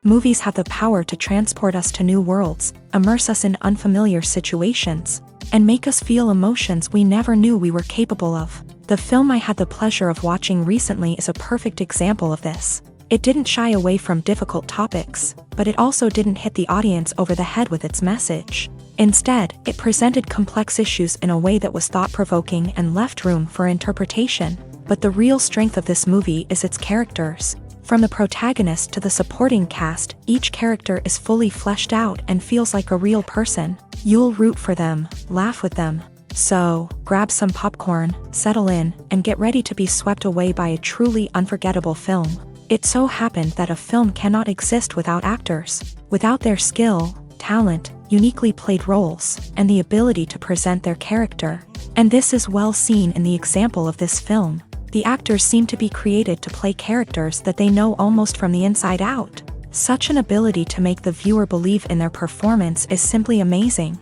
Movies have the power to transport us to new worlds, immerse us in unfamiliar situations, and make us feel emotions we never knew we were capable of. The film I had the pleasure of watching recently is a perfect example of this. It didn't shy away from difficult topics, but it also didn't hit the audience over the head with its message. Instead, it presented complex issues in a way that was thought-provoking and left room for interpretation. But the real strength of this movie is its characters. From the protagonist to the supporting cast, each character is fully fleshed out and feels like a real person. You'll root for them, laugh with them. So, grab some popcorn, settle in, and get ready to be swept away by a truly unforgettable film. It so happened that a film cannot exist without actors. Without their skill, talent, uniquely played roles, and the ability to present their character. And this is well seen in the example of this film. The actors seem to be created to play characters that they know almost from the inside out. Such an ability to make the viewer believe in their performance is simply amazing.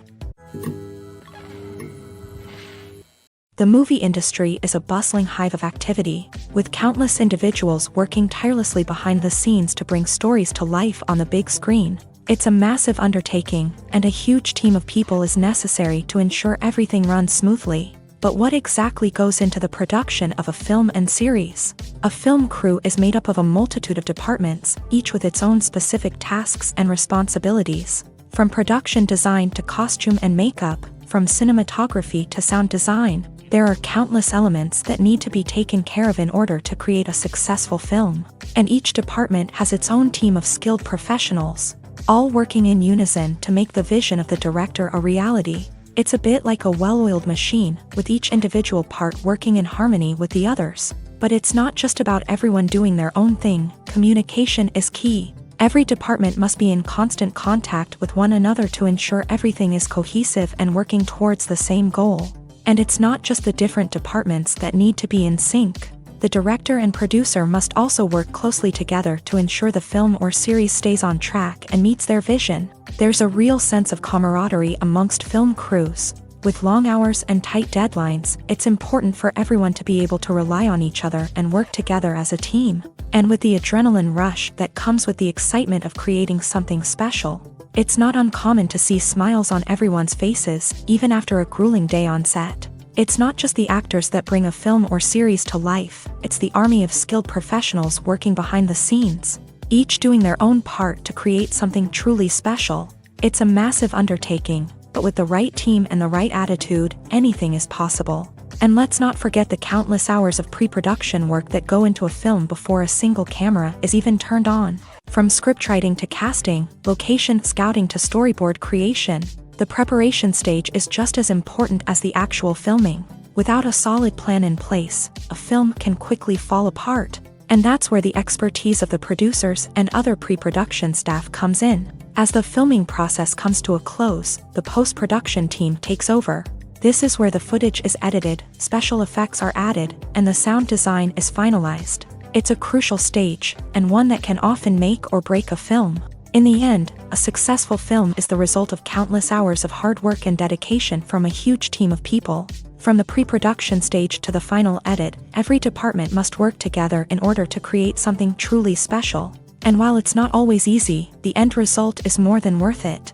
The movie industry is a bustling hive of activity, with countless individuals working tirelessly behind the scenes to bring stories to life on the big screen. It's a massive undertaking, and a huge team of people is necessary to ensure everything runs smoothly. But what exactly goes into the production of a film and series? A film crew is made up of a multitude of departments, each with its own specific tasks and responsibilities. From production design to costume and makeup, from cinematography to sound design, there are countless elements that need to be taken care of in order to create a successful film. And each department has its own team of skilled professionals, all working in unison to make the vision of the director a reality. It's a bit like a well-oiled machine, with each individual part working in harmony with the others. But it's not just about everyone doing their own thing. Communication is key. Every department must be in constant contact with one another to ensure everything is cohesive and working towards the same goal. And it's not just the different departments that need to be in sync. The director and producer must also work closely together to ensure the film or series stays on track and meets their vision. There's a real sense of camaraderie amongst film crews. With long hours and tight deadlines, it's important for everyone to be able to rely on each other and work together as a team. And with the adrenaline rush that comes with the excitement of creating something special, it's not uncommon to see smiles on everyone's faces, even after a grueling day on set. It's not just the actors that bring a film or series to life, it's the army of skilled professionals working behind the scenes, each doing their own part to create something truly special. It's a massive undertaking, but with the right team and the right attitude, anything is possible. And let's not forget the countless hours of pre-production work that go into a film before a single camera is even turned on. From scriptwriting to casting, location scouting to storyboard creation, the preparation stage is just as important as the actual filming. Without a solid plan in place, a film can quickly fall apart. And that's where the expertise of the producers and other pre-production staff comes in. As the filming process comes to a close, the post-production team takes over. This is where the footage is edited, special effects are added, and the sound design is finalized. It's a crucial stage, and one that can often make or break a film. In the end, a successful film is the result of countless hours of hard work and dedication from a huge team of people. From the pre-production stage to the final edit, every department must work together in order to create something truly special. And while it's not always easy, the end result is more than worth it.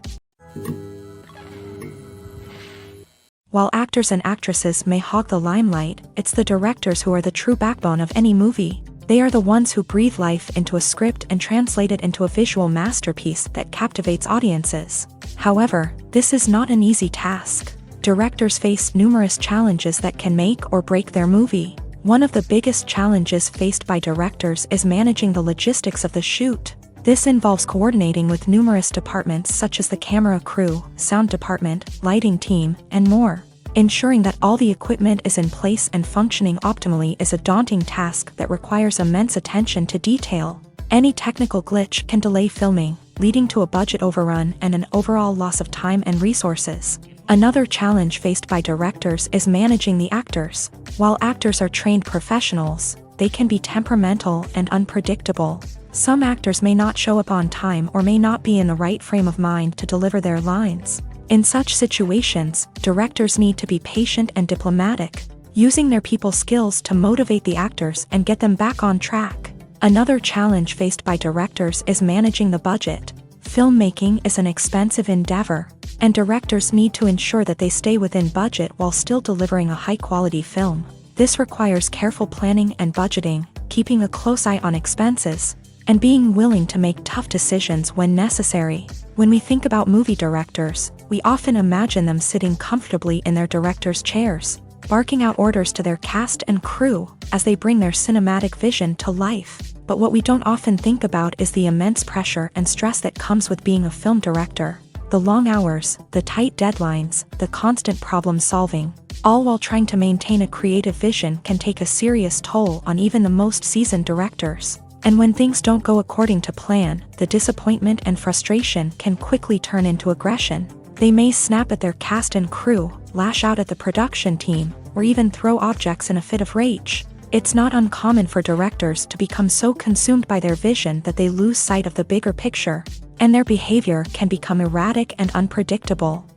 While actors and actresses may hog the limelight, it's the directors who are the true backbone of any movie. They are the ones who breathe life into a script and translate it into a visual masterpiece that captivates audiences. However, this is not an easy task. Directors face numerous challenges that can make or break their movie. One of the biggest challenges faced by directors is managing the logistics of the shoot. This involves coordinating with numerous departments such as the camera crew, sound department, lighting team, and more. Ensuring that all the equipment is in place and functioning optimally is a daunting task that requires immense attention to detail. Any technical glitch can delay filming, leading to a budget overrun and an overall loss of time and resources. Another challenge faced by directors is managing the actors. While actors are trained professionals, they can be temperamental and unpredictable. Some actors may not show up on time or may not be in the right frame of mind to deliver their lines. In such situations, directors need to be patient and diplomatic, using their people skills to motivate the actors and get them back on track. Another challenge faced by directors is managing the budget. Filmmaking is an expensive endeavor, and directors need to ensure that they stay within budget while still delivering a high-quality film. This requires careful planning and budgeting, keeping a close eye on expenses, and being willing to make tough decisions when necessary. When we think about movie directors, we often imagine them sitting comfortably in their director's chairs, barking out orders to their cast and crew as they bring their cinematic vision to life. But what we don't often think about is the immense pressure and stress that comes with being a film director. The long hours, the tight deadlines, the constant problem solving, all while trying to maintain a creative vision can take a serious toll on even the most seasoned directors. And when things don't go according to plan, the disappointment and frustration can quickly turn into aggression. They may snap at their cast and crew, lash out at the production team, or even throw objects in a fit of rage. It's not uncommon for directors to become so consumed by their vision that they lose sight of the bigger picture, and their behavior can become erratic and unpredictable.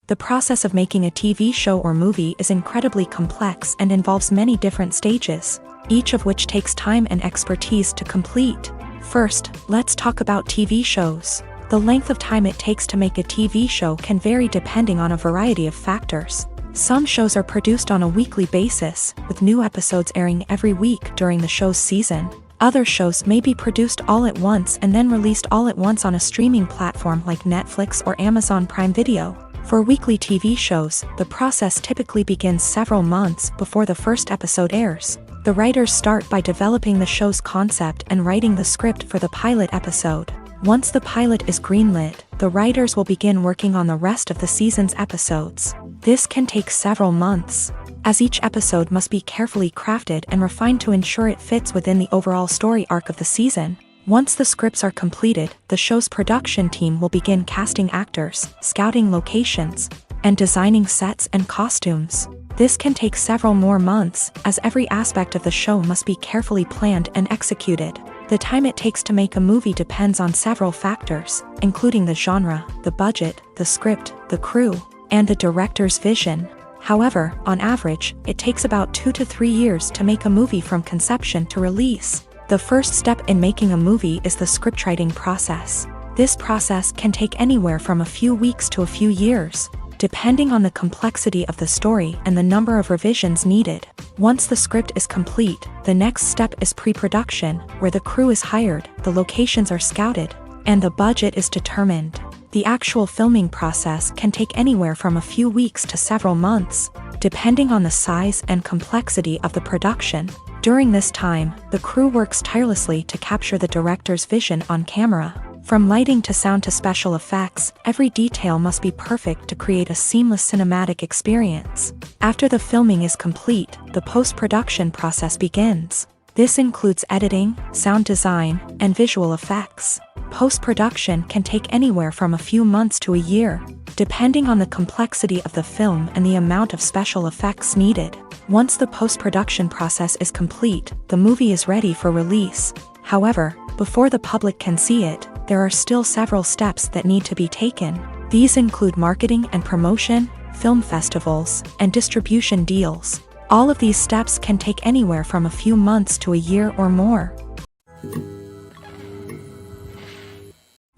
The process of making a TV show or movie is incredibly complex and involves many different stages, each of which takes time and expertise to complete. First, let's talk about TV shows. The length of time it takes to make a TV show can vary depending on a variety of factors. Some shows are produced on a weekly basis, with new episodes airing every week during the show's season. Other shows may be produced all at once and then released all at once on a streaming platform like Netflix or Amazon Prime Video. For weekly TV shows, the process typically begins several months before the first episode airs. The writers start by developing the show's concept and writing the script for the pilot episode. Once the pilot is greenlit, the writers will begin working on the rest of the season's episodes. This can take several months, as each episode must be carefully crafted and refined to ensure it fits within the overall story arc of the season. Once the scripts are completed, the show's production team will begin casting actors, scouting locations, and designing sets and costumes. This can take several more months, as every aspect of the show must be carefully planned and executed. The time it takes to make a movie depends on several factors, including the genre, the budget, the script, the crew, and the director's vision. However, on average, it takes about 2 to 3 years to make a movie from conception to release. The first step in making a movie is the scriptwriting process. This process can take anywhere from a few weeks to a few years, depending on the complexity of the story and the number of revisions needed. Once the script is complete, the next step is pre-production, where the crew is hired, the locations are scouted, and the budget is determined. The actual filming process can take anywhere from a few weeks to several months, depending on the size and complexity of the production. During this time, the crew works tirelessly to capture the director's vision on camera. From lighting to sound to special effects, every detail must be perfect to create a seamless cinematic experience. After the filming is complete, the post-production process begins. This includes editing, sound design, and visual effects. Post-production can take anywhere from a few months to a year, depending on the complexity of the film and the amount of special effects needed. Once the post-production process is complete, the movie is ready for release. However, before the public can see it, there are still several steps that need to be taken. These include marketing and promotion, film festivals, and distribution deals. All of these steps can take anywhere from a few months to a year or more.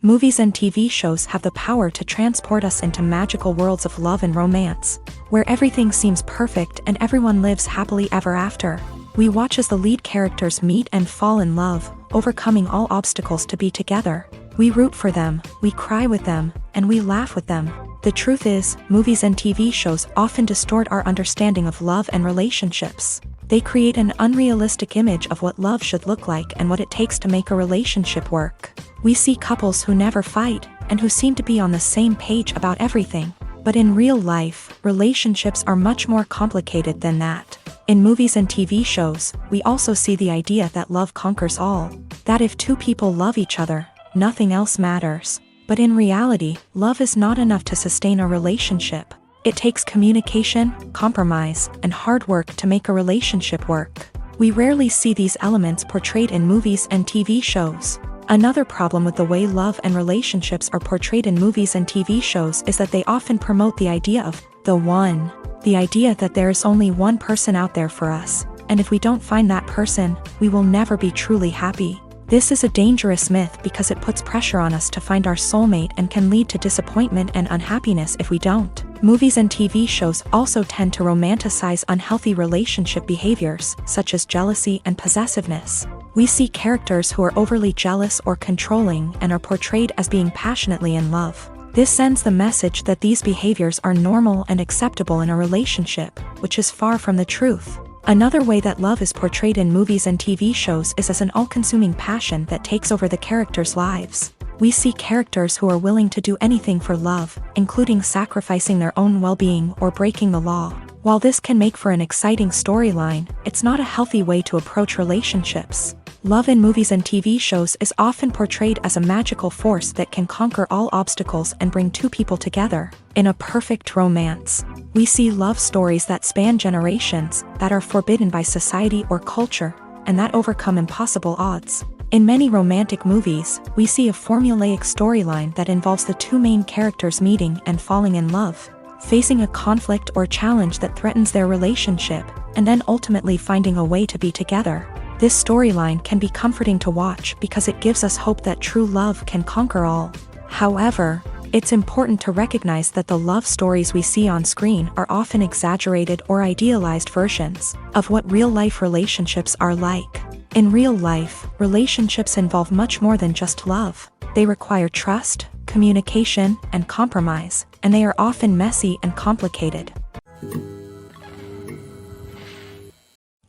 Movies and TV shows have the power to transport us into magical worlds of love and romance, where everything seems perfect and everyone lives happily ever after. We watch as the lead characters meet and fall in love, overcoming all obstacles to be together. We root for them, we cry with them, and we laugh with them. The truth is, movies and TV shows often distort our understanding of love and relationships. They create an unrealistic image of what love should look like and what it takes to make a relationship work. We see couples who never fight, and who seem to be on the same page about everything. But in real life, relationships are much more complicated than that. In movies and TV shows, we also see the idea that love conquers all. That if two people love each other, nothing else matters. But in reality, love is not enough to sustain a relationship. It takes communication, compromise, and hard work to make a relationship work. We rarely see these elements portrayed in movies and TV shows. Another problem with the way love and relationships are portrayed in movies and TV shows is that they often promote the idea of the one. The idea that there is only one person out there for us, and if we don't find that person, we will never be truly happy. This is a dangerous myth because it puts pressure on us to find our soulmate and can lead to disappointment and unhappiness if we don't. Movies and TV shows also tend to romanticize unhealthy relationship behaviors, such as jealousy and possessiveness. We see characters who are overly jealous or controlling and are portrayed as being passionately in love. This sends the message that these behaviors are normal and acceptable in a relationship, which is far from the truth. Another way that love is portrayed in movies and TV shows is as an all-consuming passion that takes over the characters' lives. We see characters who are willing to do anything for love, including sacrificing their own well-being or breaking the law. While this can make for an exciting storyline, it's not a healthy way to approach relationships. Love in movies and TV shows is often portrayed as a magical force that can conquer all obstacles and bring two people together in a perfect romance. We see love stories that span generations, that are forbidden by society or culture, and that overcome impossible odds. In many romantic movies, we see a formulaic storyline that involves the two main characters meeting and falling in love, facing a conflict or challenge that threatens their relationship, and then ultimately finding a way to be together. This storyline can be comforting to watch because it gives us hope that true love can conquer all. However, it's important to recognize that the love stories we see on screen are often exaggerated or idealized versions of what real-life relationships are like. In real life, relationships involve much more than just love. They require trust, communication, and compromise, and they are often messy and complicated.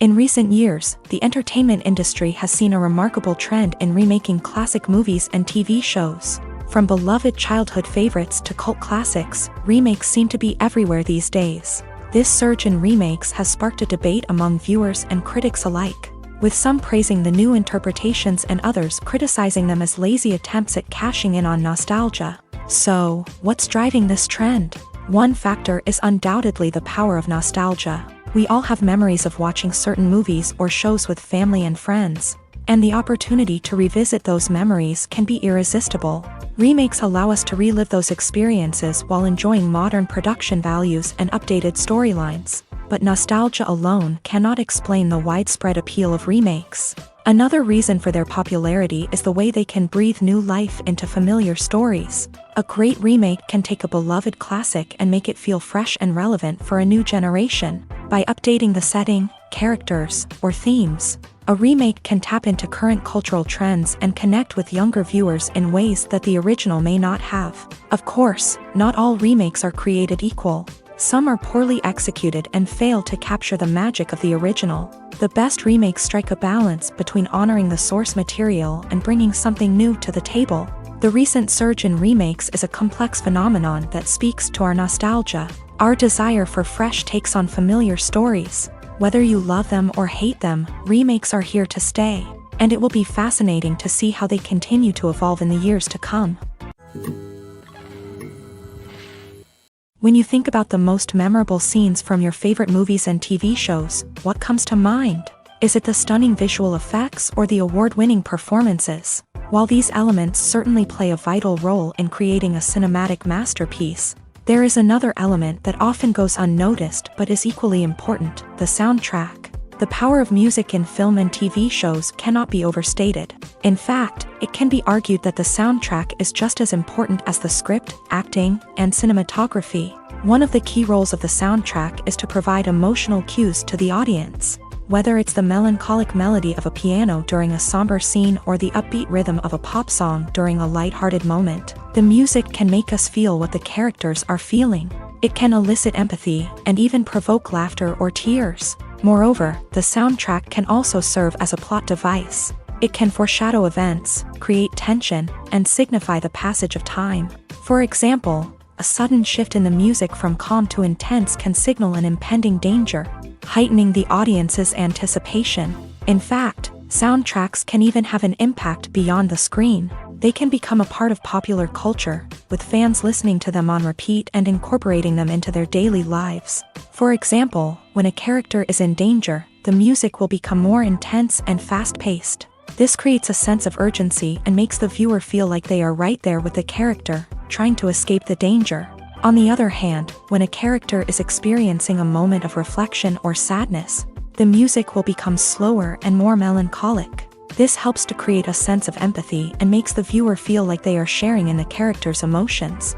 In recent years, the entertainment industry has seen a remarkable trend in remaking classic movies and TV shows. From beloved childhood favorites to cult classics, remakes seem to be everywhere these days. This surge in remakes has sparked a debate among viewers and critics alike, with some praising the new interpretations and others criticizing them as lazy attempts at cashing in on nostalgia. So, what's driving this trend? One factor is undoubtedly the power of nostalgia. We all have memories of watching certain movies or shows with family and friends, and the opportunity to revisit those memories can be irresistible. Remakes allow us to relive those experiences while enjoying modern production values and updated storylines, but nostalgia alone cannot explain the widespread appeal of remakes. Another reason for their popularity is the way they can breathe new life into familiar stories. A great remake can take a beloved classic and make it feel fresh and relevant for a new generation. By updating the setting, characters, or themes, a remake can tap into current cultural trends and connect with younger viewers in ways that the original may not have. Of course, not all remakes are created equal. Some are poorly executed and fail to capture the magic of the original. The best remakes strike a balance between honoring the source material and bringing something new to the table. The recent surge in remakes is a complex phenomenon that speaks to our nostalgia, our desire for fresh takes on familiar stories. Whether you love them or hate them, remakes are here to stay, and it will be fascinating to see how they continue to evolve in the years to come. When you think about the most memorable scenes from your favorite movies and TV shows, what comes to mind? Is it the stunning visual effects or the award-winning performances? While these elements certainly play a vital role in creating a cinematic masterpiece, there is another element that often goes unnoticed but is equally important: the soundtrack. The power of music in film and TV shows cannot be overstated. In fact, it can be argued that the soundtrack is just as important as the script, acting, and cinematography. One of the key roles of the soundtrack is to provide emotional cues to the audience. Whether it's the melancholic melody of a piano during a somber scene or the upbeat rhythm of a pop song during a light-hearted moment, the music can make us feel what the characters are feeling. It can elicit empathy and even provoke laughter or tears. Moreover, the soundtrack can also serve as a plot device. It can foreshadow events, create tension, and signify the passage of time. For example, a sudden shift in the music from calm to intense can signal an impending danger, heightening the audience's anticipation. In fact, soundtracks can even have an impact beyond the screen. They can become a part of popular culture, with fans listening to them on repeat and incorporating them into their daily lives. For example, when a character is in danger, the music will become more intense and fast-paced. This creates a sense of urgency and makes the viewer feel like they are right there with the character, trying to escape the danger. On the other hand, when a character is experiencing a moment of reflection or sadness, The music will become slower and more melancholic. This helps to create a sense of empathy and makes the viewer feel like they are sharing in the character's emotions.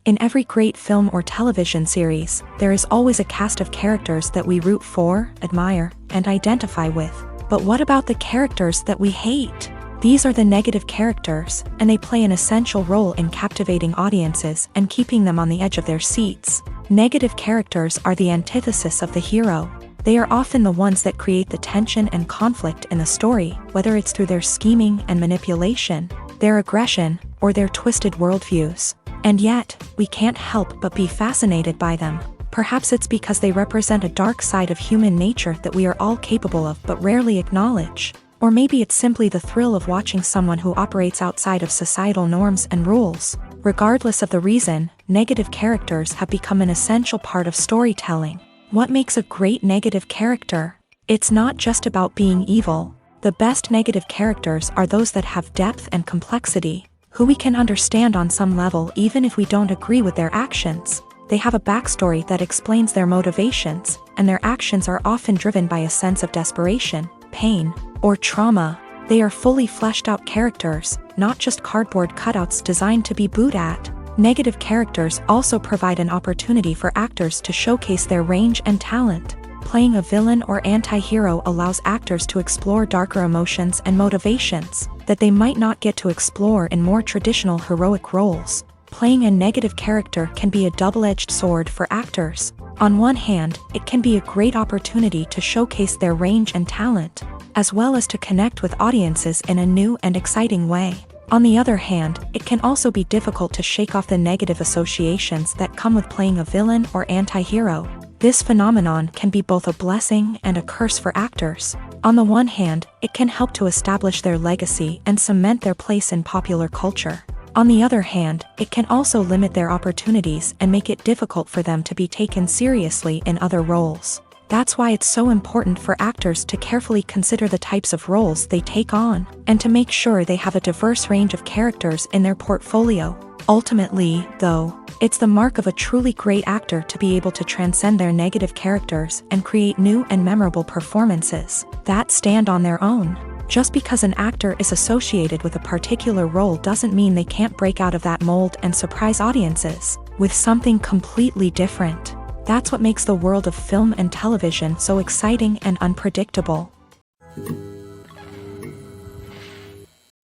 In every great film or television series, there is always a cast of characters that we root for, admire, and identify with. But what about the characters that we hate? These are the negative characters, and they play an essential role in captivating audiences and keeping them on the edge of their seats. Negative characters are the antithesis of the hero. They are often the ones that create the tension and conflict in the story, whether it's through their scheming and manipulation, their aggression, or their twisted worldviews. And yet, we can't help but be fascinated by them. Perhaps it's because they represent a dark side of human nature that we are all capable of but rarely acknowledge. Or maybe it's simply the thrill of watching someone who operates outside of societal norms and rules. Regardless of the reason, negative characters have become an essential part of storytelling. What makes a great negative character? It's not just about being evil. The best negative characters are those that have depth and complexity, who we can understand on some level even if we don't agree with their actions. They have a backstory that explains their motivations, and their actions are often driven by a sense of desperation, pain, or trauma. They are fully fleshed out characters, not just cardboard cutouts designed to be booed at. Negative characters also provide an opportunity for actors to showcase their range and talent. Playing a villain or anti-hero allows actors to explore darker emotions and motivations that they might not get to explore in more traditional heroic roles. Playing a negative character can be a double-edged sword for actors. On one hand, it can be a great opportunity to showcase their range and talent, as well as to connect with audiences in a new and exciting way. On the other hand, it can also be difficult to shake off the negative associations that come with playing a villain or anti-hero. This phenomenon can be both a blessing and a curse for actors. On the one hand, it can help to establish their legacy and cement their place in popular culture. On the other hand, it can also limit their opportunities and make it difficult for them to be taken seriously in other roles. That's why it's so important for actors to carefully consider the types of roles they take on, and to make sure they have a diverse range of characters in their portfolio. Ultimately, though, it's the mark of a truly great actor to be able to transcend their negative characters and create new and memorable performances that stand on their own. Just because an actor is associated with a particular role doesn't mean they can't break out of that mold and surprise audiences with something completely different. That's what makes the world of film and television so exciting and unpredictable.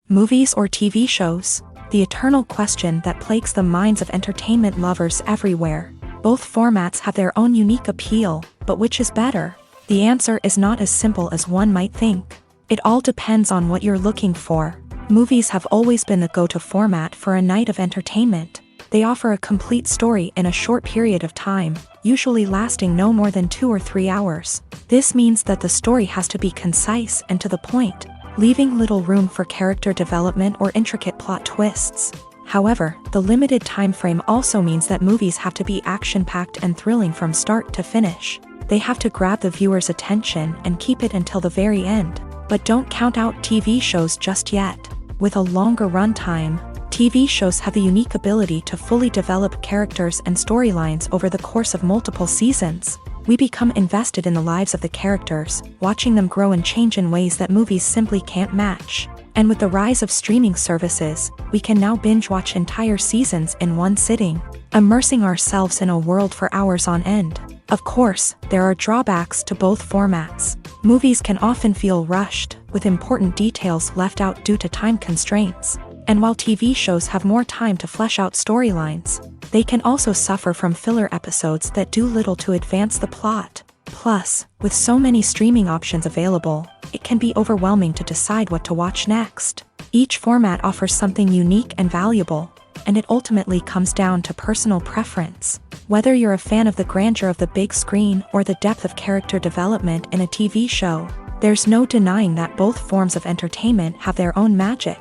Movies or TV shows? The eternal question that plagues the minds of entertainment lovers everywhere. Both formats have their own unique appeal, but which is better? The answer is not as simple as one might think. It all depends on what you're looking for. Movies have always been the go-to format for a night of entertainment. They offer a complete story in a short period of time, usually lasting no more than 2 or 3 hours. This means that the story has to be concise and to the point, leaving little room for character development or intricate plot twists. However, the limited time frame also means that movies have to be action-packed and thrilling from start to finish. They have to grab the viewer's attention and keep it until the very end. But don't count out TV shows just yet. With a longer runtime, TV shows have the unique ability to fully develop characters and storylines over the course of multiple seasons. We become invested in the lives of the characters, watching them grow and change in ways that movies simply can't match. And with the rise of streaming services, we can now binge-watch entire seasons in one sitting, immersing ourselves in a world for hours on end. Of course, there are drawbacks to both formats. Movies can often feel rushed, with important details left out due to time constraints. And while TV shows have more time to flesh out storylines, they can also suffer from filler episodes that do little to advance the plot. Plus, with so many streaming options available, it can be overwhelming to decide what to watch next. Each format offers something unique and valuable, and it ultimately comes down to personal preference. Whether you're a fan of the grandeur of the big screen or the depth of character development in a TV show, there's no denying that both forms of entertainment have their own magic.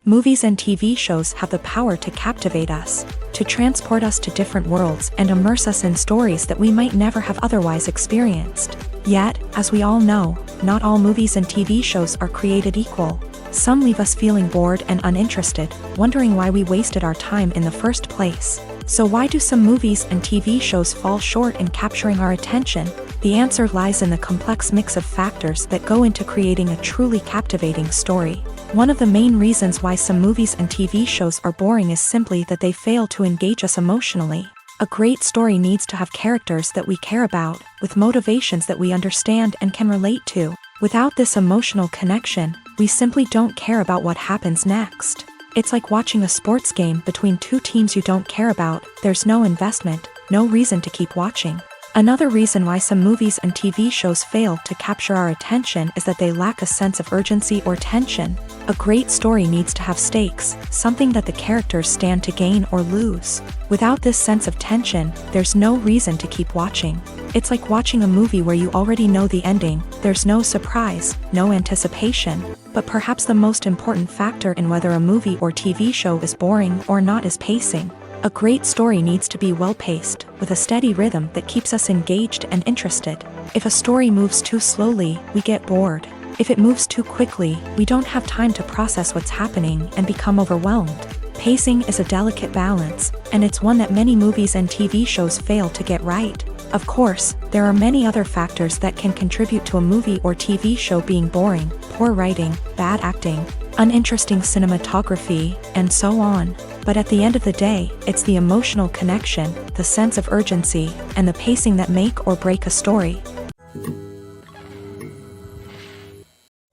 Movies and TV shows have the power to captivate us, to transport us to different worlds and immerse us in stories that we might never have otherwise experienced. Yet, as we all know, not all movies and TV shows are created equal. Some leave us feeling bored and uninterested, wondering why we wasted our time in the first place. So why do some movies and TV shows fall short in capturing our attention? The answer lies in the complex mix of factors that go into creating a truly captivating story. One of the main reasons why some movies and TV shows are boring is simply that they fail to engage us emotionally. A great story needs to have characters that we care about, with motivations that we understand and can relate to. Without this emotional connection, we simply don't care about what happens next. It's like watching a sports game between two teams you don't care about. There's no investment, no reason to keep watching. Another reason why some movies and TV shows fail to capture our attention is that they lack a sense of urgency or tension. A great story needs to have stakes, something that the characters stand to gain or lose. Without this sense of tension, there's no reason to keep watching. It's like watching a movie where you already know the ending. There's no surprise, no anticipation. But perhaps the most important factor in whether a movie or TV show is boring or not is pacing. A great story needs to be well-paced, with a steady rhythm that keeps us engaged and interested. If a story moves too slowly, we get bored. If it moves too quickly, we don't have time to process what's happening and become overwhelmed. Pacing is a delicate balance, and it's one that many movies and TV shows fail to get right. Of course, there are many other factors that can contribute to a movie or TV show being boring: poor writing, bad acting, uninteresting cinematography, and so on. But at the end of the day, it's the emotional connection, the sense of urgency, and the pacing that make or break a story.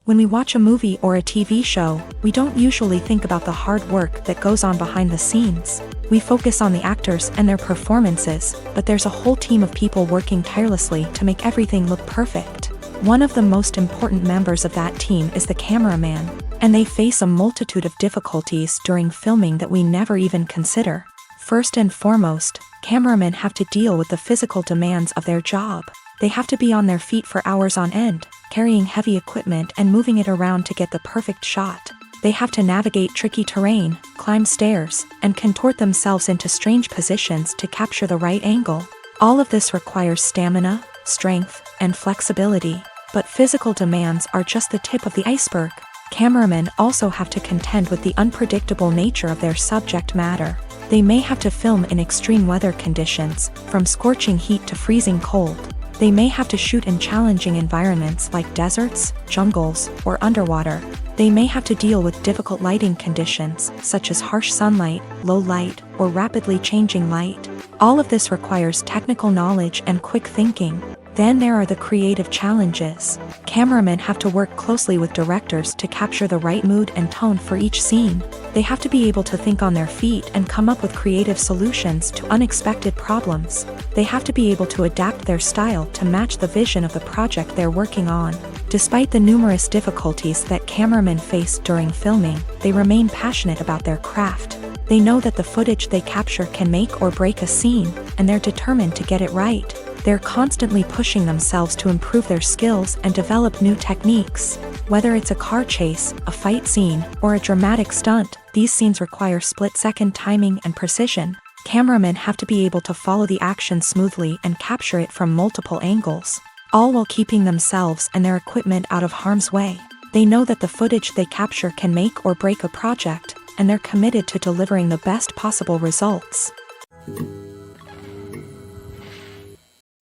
When we watch a movie or a TV show, we don't usually think about the hard work that goes on behind the scenes. We focus on the actors and their performances, but there's a whole team of people working tirelessly to make everything look perfect. One of the most important members of that team is the cameraman, and they face a multitude of difficulties during filming that we never even consider. First and foremost, cameramen have to deal with the physical demands of their job. They have to be on their feet for hours on end, carrying heavy equipment and moving it around to get the perfect shot. They have to navigate tricky terrain, climb stairs, and contort themselves into strange positions to capture the right angle. All of this requires stamina, strength, and flexibility. But physical demands are just the tip of the iceberg. Cameramen also have to contend with the unpredictable nature of their subject matter. They may have to film in extreme weather conditions, from scorching heat to freezing cold. They may have to shoot in challenging environments like deserts, jungles, or underwater. They may have to deal with difficult lighting conditions, such as harsh sunlight, low light, or rapidly changing light. All of this requires technical knowledge and quick thinking. Then there are the creative challenges. Cameramen have to work closely with directors to capture the right mood and tone for each scene. They have to be able to think on their feet and come up with creative solutions to unexpected problems. They have to be able to adapt their style to match the vision of the project they're working on. Despite the numerous difficulties that cameramen face during filming, they remain passionate about their craft. They know that the footage they capture can make or break a scene, and they're determined to get it right. They're constantly pushing themselves to improve their skills and develop new techniques. Whether it's a car chase, a fight scene, or a dramatic stunt, these scenes require split-second timing and precision. Cameramen have to be able to follow the action smoothly and capture it from multiple angles, all while keeping themselves and their equipment out of harm's way. They know that the footage they capture can make or break a project, and they're committed to delivering the best possible results.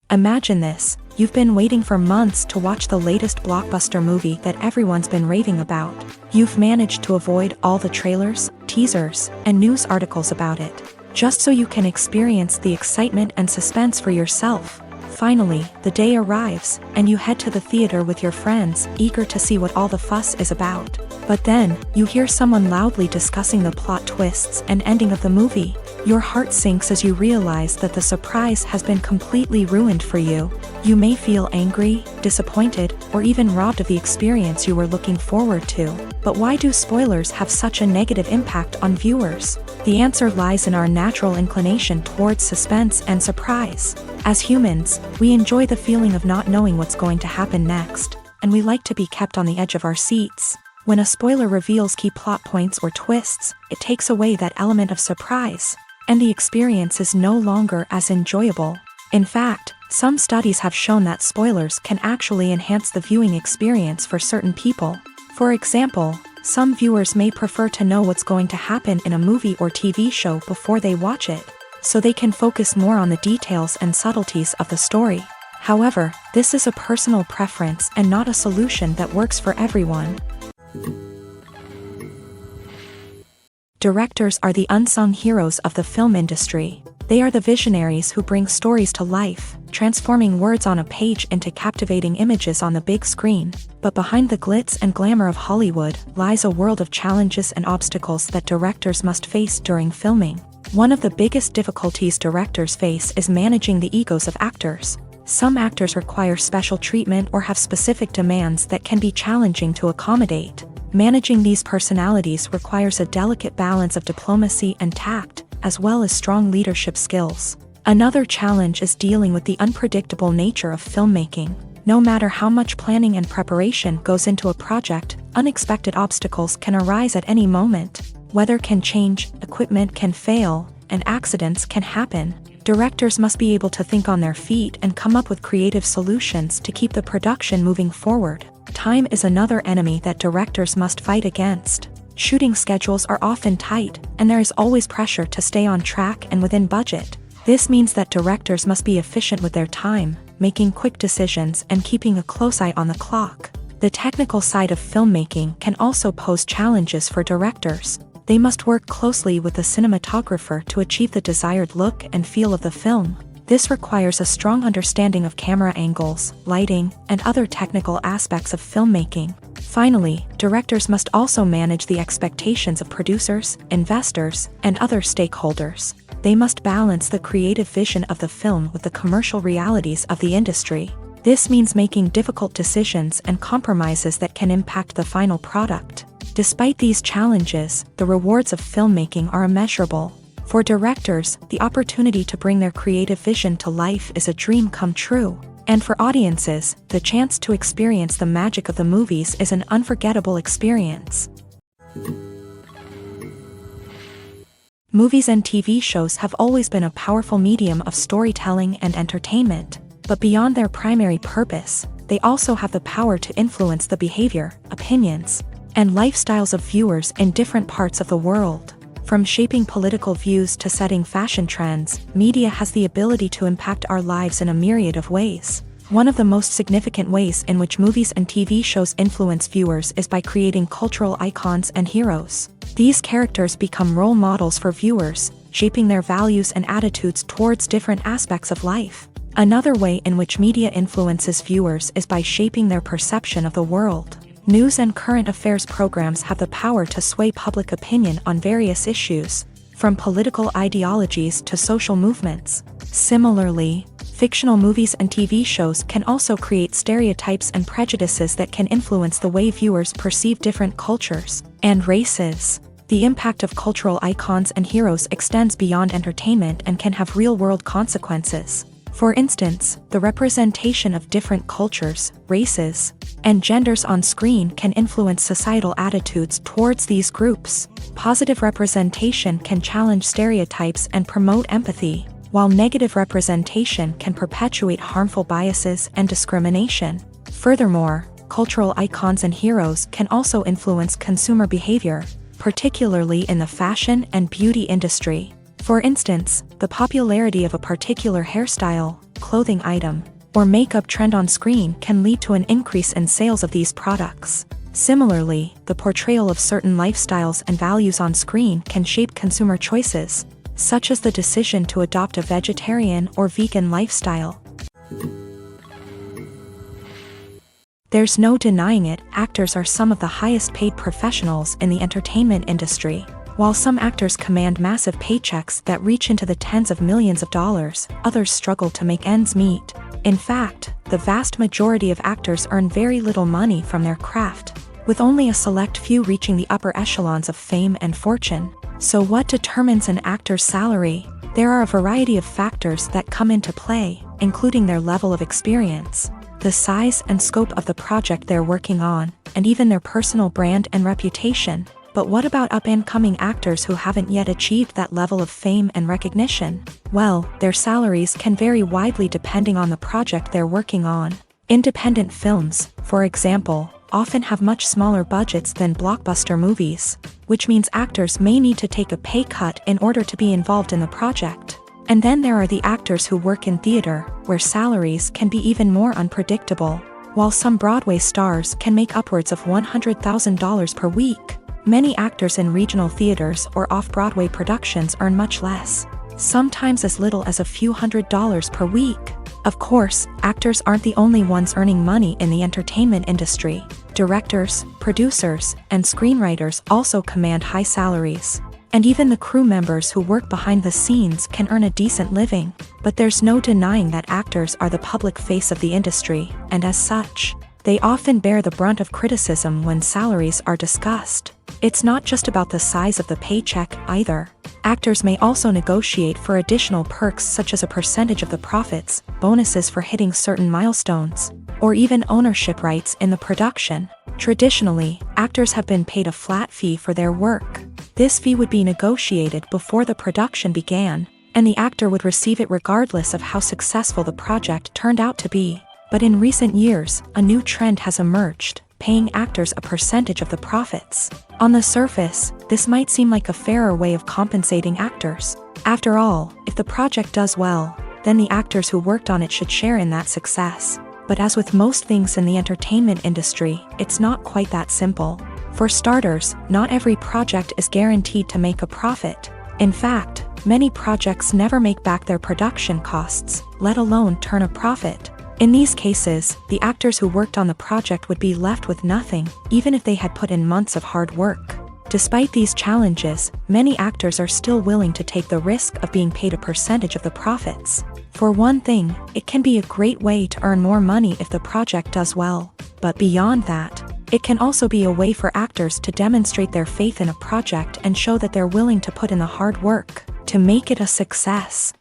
Imagine this: you've been waiting for months to watch the latest blockbuster movie that everyone's been raving about. You've managed to avoid all the trailers, teasers, and news articles about it, just so you can experience the excitement and suspense for yourself. Finally, the day arrives, and you head to the theater with your friends, eager to see what all the fuss is about. But then, you hear someone loudly discussing the plot twists and ending of the movie. Your heart sinks as you realize that the surprise has been completely ruined for you. You may feel angry, disappointed, or even robbed of the experience you were looking forward to. But why do spoilers have such a negative impact on viewers? The answer lies in our natural inclination towards suspense and surprise. As humans, we enjoy the feeling of not knowing what's going to happen next, and we like to be kept on the edge of our seats. When a spoiler reveals key plot points or twists, it takes away that element of surprise, and the experience is no longer as enjoyable. In fact, some studies have shown that spoilers can actually enhance the viewing experience for certain people. For example, some viewers may prefer to know what's going to happen in a movie or TV show before they watch it. so they can focus more on the details and subtleties of the story. However, this is a personal preference and not a solution that works for everyone. Directors are the unsung heroes of the film industry. They are the visionaries who bring stories to life, transforming words on a page into captivating images on the big screen. But behind the glitz and glamour of Hollywood lies a world of challenges and obstacles that directors must face during filming. One of the biggest difficulties directors face is managing the egos of actors. Some actors require special treatment or have specific demands that can be challenging to accommodate. Managing these personalities requires a delicate balance of diplomacy and tact, as well as strong leadership skills. Another challenge is dealing with the unpredictable nature of filmmaking. No matter how much planning and preparation goes into a project, unexpected obstacles can arise at any moment. Weather can change, equipment can fail, and accidents can happen. Directors must be able to think on their feet and come up with creative solutions to keep the production moving forward. Time is another enemy that directors must fight against. Shooting schedules are often tight, and there is always pressure to stay on track and within budget. This means that directors must be efficient with their time, making quick decisions and keeping a close eye on the clock. The technical side of filmmaking can also pose challenges for directors. They must work closely with the cinematographer to achieve the desired look and feel of the film. This requires a strong understanding of camera angles, lighting, and other technical aspects of filmmaking. Finally, directors must also manage the expectations of producers, investors, and other stakeholders. They must balance the creative vision of the film with the commercial realities of the industry. This means making difficult decisions and compromises that can impact the final product. Despite these challenges, the rewards of filmmaking are immeasurable. For directors, the opportunity to bring their creative vision to life is a dream come true. And for audiences, the chance to experience the magic of the movies is an unforgettable experience. Movies and TV shows have always been a powerful medium of storytelling and entertainment. But beyond their primary purpose, they also have the power to influence the behavior, opinions, and lifestyles of viewers in different parts of the world. From shaping political views to setting fashion trends, media has the ability to impact our lives in a myriad of ways. One of the most significant ways in which movies and TV shows influence viewers is by creating cultural icons and heroes. These characters become role models for viewers, shaping their values and attitudes towards different aspects of life. Another way in which media influences viewers is by shaping their perception of the world. News and current affairs programs have the power to sway public opinion on various issues, from political ideologies to social movements. Similarly, fictional movies and TV shows can also create stereotypes and prejudices that can influence the way viewers perceive different cultures and races. The impact of cultural icons and heroes extends beyond entertainment and can have real-world consequences. For instance, the representation of different cultures, races, and genders on screen can influence societal attitudes towards these groups. Positive representation can challenge stereotypes and promote empathy, while negative representation can perpetuate harmful biases and discrimination. Furthermore, cultural icons and heroes can also influence consumer behavior, particularly in the fashion and beauty industry. For instance, the popularity of a particular hairstyle, clothing item, or makeup trend on screen can lead to an increase in sales of these products. Similarly, the portrayal of certain lifestyles and values on screen can shape consumer choices, such as the decision to adopt a vegetarian or vegan lifestyle. There's no denying it, actors are some of the highest paid professionals in the entertainment industry. While some actors command massive paychecks that reach into the tens of millions of dollars, others struggle to make ends meet. In fact, the vast majority of actors earn very little money from their craft, with only a select few reaching the upper echelons of fame and fortune. So what determines an actor's salary? There are a variety of factors that come into play, including their level of experience, the size and scope of the project they're working on, and even their personal brand and reputation. But what about up-and-coming actors who haven't yet achieved that level of fame and recognition? Well, their salaries can vary widely depending on the project they're working on. Independent films, for example, often have much smaller budgets than blockbuster movies, which means actors may need to take a pay cut in order to be involved in the project. And then there are the actors who work in theater, where salaries can be even more unpredictable. While some Broadway stars can make upwards of $100,000 per week, many actors in regional theaters or off-Broadway productions earn much less, sometimes as little as a few $100s per week. Of course, actors aren't the only ones earning money in the entertainment industry. Directors, producers, and screenwriters also command high salaries. And even the crew members who work behind the scenes can earn a decent living. But there's no denying that actors are the public face of the industry, and as such, they often bear the brunt of criticism when salaries are discussed. It's not just about the size of the paycheck, either. Actors may also negotiate for additional perks such as a percentage of the profits, bonuses for hitting certain milestones, or even ownership rights in the production. Traditionally, actors have been paid a flat fee for their work. This fee would be negotiated before the production began, and the actor would receive it regardless of how successful the project turned out to be. But in recent years, a new trend has emerged, paying actors a percentage of the profits. On the surface, this might seem like a fairer way of compensating actors. After all, if the project does well, then the actors who worked on it should share in that success. But as with most things in the entertainment industry, it's not quite that simple. For starters, not every project is guaranteed to make a profit. In fact, many projects never make back their production costs, let alone turn a profit. In these cases, the actors who worked on the project would be left with nothing, even if they had put in months of hard work. Despite these challenges, many actors are still willing to take the risk of being paid a percentage of the profits. For one thing, it can be a great way to earn more money if the project does well. But beyond that, it can also be a way for actors to demonstrate their faith in a project and show that they're willing to put in the hard work to make it a success.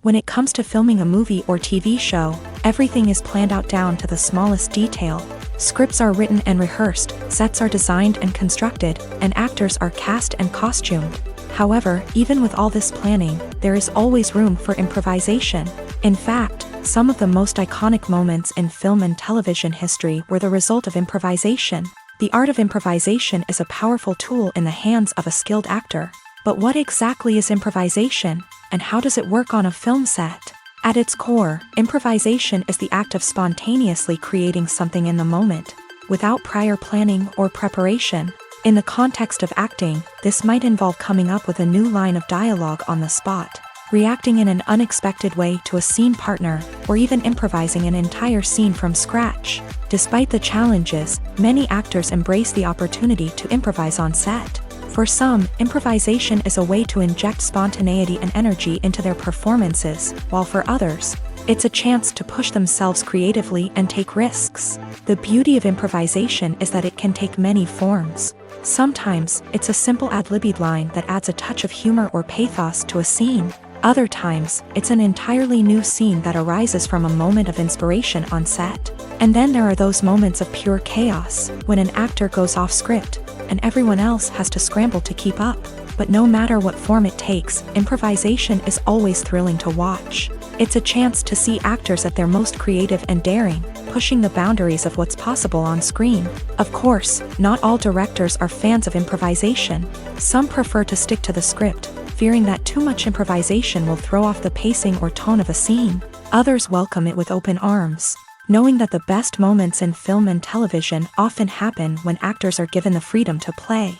When it comes to filming a movie or TV show, everything is planned out down to the smallest detail. Scripts are written and rehearsed, sets are designed and constructed, and actors are cast and costumed. However, even with all this planning, there is always room for improvisation. In fact, some of the most iconic moments in film and television history were the result of improvisation. The art of improvisation is a powerful tool in the hands of a skilled actor. But what exactly is improvisation, and how does it work on a film set? At its core, improvisation is the act of spontaneously creating something in the moment, without prior planning or preparation. In the context of acting, this might involve coming up with a new line of dialogue on the spot, reacting in an unexpected way to a scene partner, or even improvising an entire scene from scratch. Despite the challenges, many actors embrace the opportunity to improvise on set. For some, improvisation is a way to inject spontaneity and energy into their performances, while for others, it's a chance to push themselves creatively and take risks. The beauty of improvisation is that it can take many forms. Sometimes, it's a simple ad-libbed line that adds a touch of humor or pathos to a scene. Other times, it's an entirely new scene that arises from a moment of inspiration on set. And then there are those moments of pure chaos, when an actor goes off script, and everyone else has to scramble to keep up. But no matter what form it takes, improvisation is always thrilling to watch. It's a chance to see actors at their most creative and daring, pushing the boundaries of what's possible on screen. Of course, not all directors are fans of improvisation. Some prefer to stick to the script, fearing that too much improvisation will throw off the pacing or tone of a scene. Others welcome it with open arms, knowing that the best moments in film and television often happen when actors are given the freedom to play.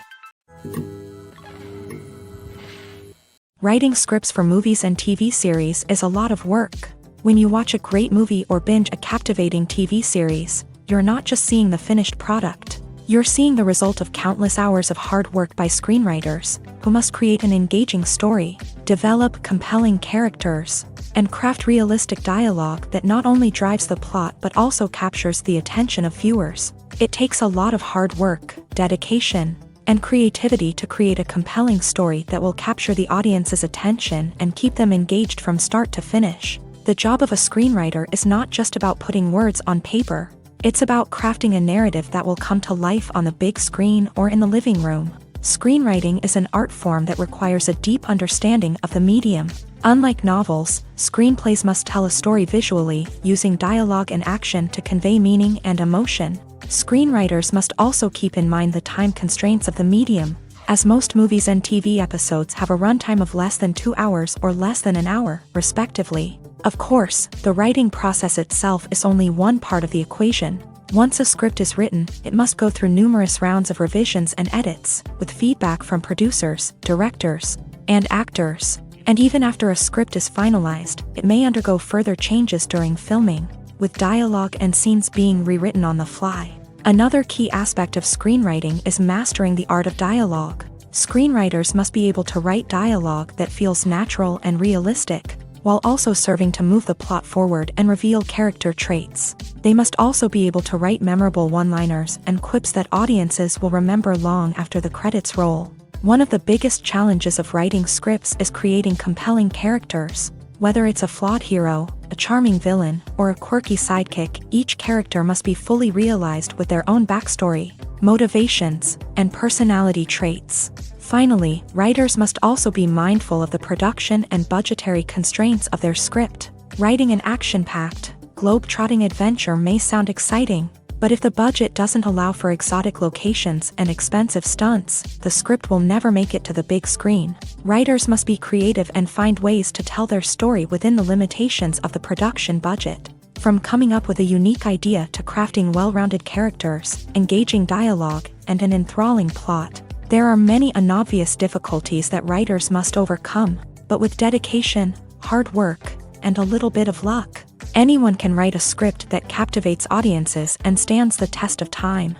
Writing scripts for movies and TV series is a lot of work. When you watch a great movie or binge a captivating TV series, you're not just seeing the finished product. You're seeing the result of countless hours of hard work by screenwriters, who must create an engaging story, develop compelling characters, and craft realistic dialogue that not only drives the plot but also captures the attention of viewers. It takes a lot of hard work, dedication, and creativity to create a compelling story that will capture the audience's attention and keep them engaged from start to finish. The job of a screenwriter is not just about putting words on paper. It's about crafting a narrative that will come to life on the big screen or in the living room. Screenwriting is an art form that requires a deep understanding of the medium. Unlike novels, screenplays must tell a story visually, using dialogue and action to convey meaning and emotion. Screenwriters must also keep in mind the time constraints of the medium. as most movies and TV episodes have a runtime of less than 2 hours or less than an hour, respectively. Of course, the writing process itself is only one part of the equation. Once a script is written, it must go through numerous rounds of revisions and edits, with feedback from producers, directors, and actors. And even after a script is finalized, it may undergo further changes during filming, with dialogue and scenes being rewritten on the fly. Another key aspect of screenwriting is mastering the art of dialogue. Screenwriters must be able to write dialogue that feels natural and realistic, while also serving to move the plot forward and reveal character traits. They must also be able to write memorable one-liners and quips that audiences will remember long after the credits roll. One of the biggest challenges of writing scripts is creating compelling characters. Whether it's a flawed hero, a charming villain, or a quirky sidekick, each character must be fully realized with their own backstory, motivations, and personality traits. Finally, writers must also be mindful of the production and budgetary constraints of their script. Writing an action-packed, globe-trotting adventure may sound exciting, but if the budget doesn't allow for exotic locations and expensive stunts, the script will never make it to the big screen. Writers must be creative and find ways to tell their story within the limitations of the production budget. From coming up with a unique idea to crafting well-rounded characters, engaging dialogue, and an enthralling plot, there are many unobvious difficulties that writers must overcome, but with dedication, hard work, and a little bit of luck, anyone can write a script that captivates audiences and stands the test of time.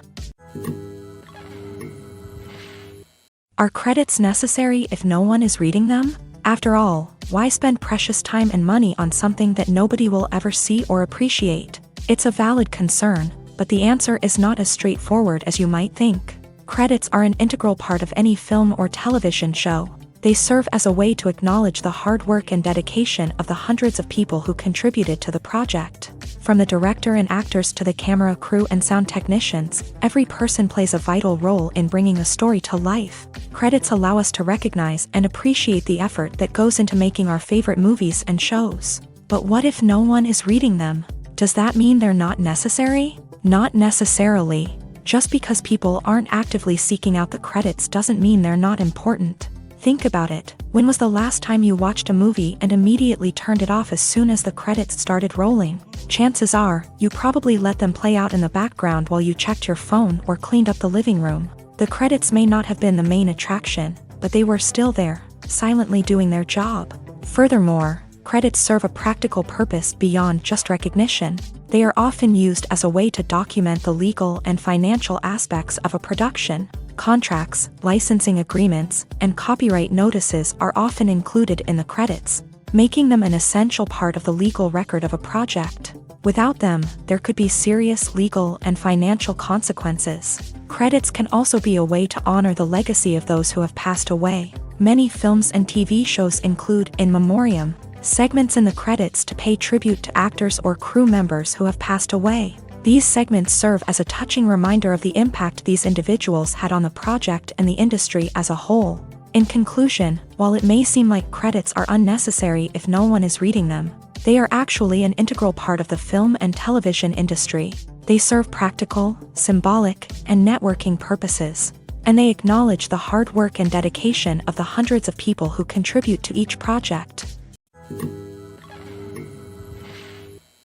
Are credits necessary if no one is reading them? After all, why spend precious time and money on something that nobody will ever see or appreciate? It's a valid concern, but the answer is not as straightforward as you might think. Credits are an integral part of any film or television show. They serve as a way to acknowledge the hard work and dedication of the hundreds of people who contributed to the project. From the director and actors to the camera crew and sound technicians, every person plays a vital role in bringing a story to life. Credits allow us to recognize and appreciate the effort that goes into making our favorite movies and shows. But what if no one is reading them? Does that mean they're not necessary? Not necessarily. Just because people aren't actively seeking out the credits doesn't mean they're not important. Think about it. When was the last time you watched a movie and immediately turned it off as soon as the credits started rolling? Chances are, you probably let them play out in the background while you checked your phone or cleaned up the living room. The credits may not have been the main attraction, but they were still there, silently doing their job. Furthermore, credits serve a practical purpose beyond just recognition. They are often used as a way to document the legal and financial aspects of a production. Contracts, licensing agreements, and copyright notices are often included in the credits, making them an essential part of the legal record of a project. Without them, there could be serious legal and financial consequences. Credits can also be a way to honor the legacy of those who have passed away. Many films and TV shows include in memoriam segments in the credits to pay tribute to actors or crew members who have passed away. These segments serve as a touching reminder of the impact these individuals had on the project and the industry as a whole. In conclusion, while it may seem like credits are unnecessary if no one is reading them, they are actually an integral part of the film and television industry. They serve practical, symbolic, and networking purposes, and they acknowledge the hard work and dedication of the hundreds of people who contribute to each project.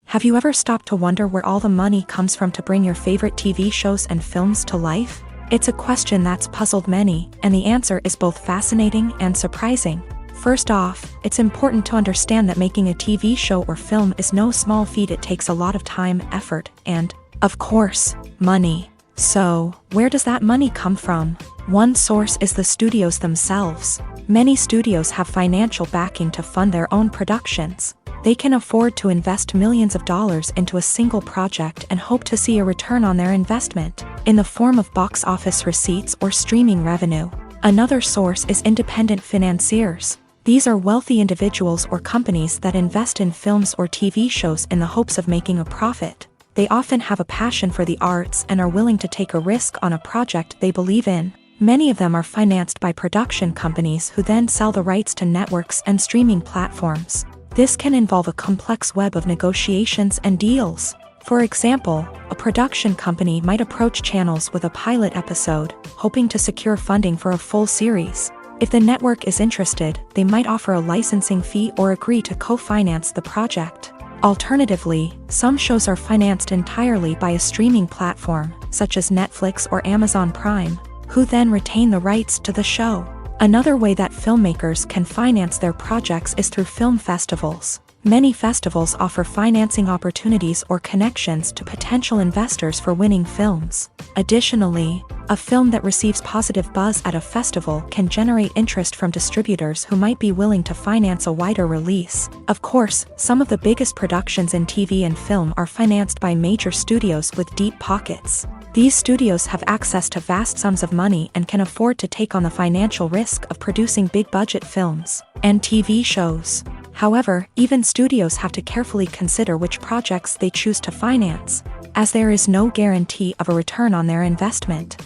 Have you ever stopped to wonder where all the money comes from to bring your favorite TV shows and films to life? It's a question that's puzzled many, and the answer is both fascinating and surprising. First off, it's important to understand that making a TV show or film is no small feat. It takes a lot of time, effort, and, of course, money. So, where does that money come from? One source is the studios themselves. Many studios have financial backing to fund their own productions. They can afford to invest millions of dollars into a single project and hope to see a return on their investment, in the form of box office receipts or streaming revenue. Another source is independent financiers. These are wealthy individuals or companies that invest in films or TV shows in the hopes of making a profit. They often have a passion for the arts and are willing to take a risk on a project they believe in. Many of them are financed by production companies who then sell the rights to networks and streaming platforms. This can involve a complex web of negotiations and deals. For example, a production company might approach channels with a pilot episode, hoping to secure funding for a full series. If the network is interested, they might offer a licensing fee or agree to co-finance the project. Alternatively, some shows are financed entirely by a streaming platform, such as Netflix or Amazon Prime, who then retain the rights to the show. Another way that filmmakers can finance their projects is through film festivals. Many festivals offer financing opportunities or connections to potential investors for winning films. Additionally, a film that receives positive buzz at a festival can generate interest from distributors who might be willing to finance a wider release. Of course, some of the biggest productions in TV and film are financed by major studios with deep pockets. These studios have access to vast sums of money and can afford to take on the financial risk of producing big-budget films and TV shows. However, even studios have to carefully consider which projects they choose to finance, as there is no guarantee of a return on their investment.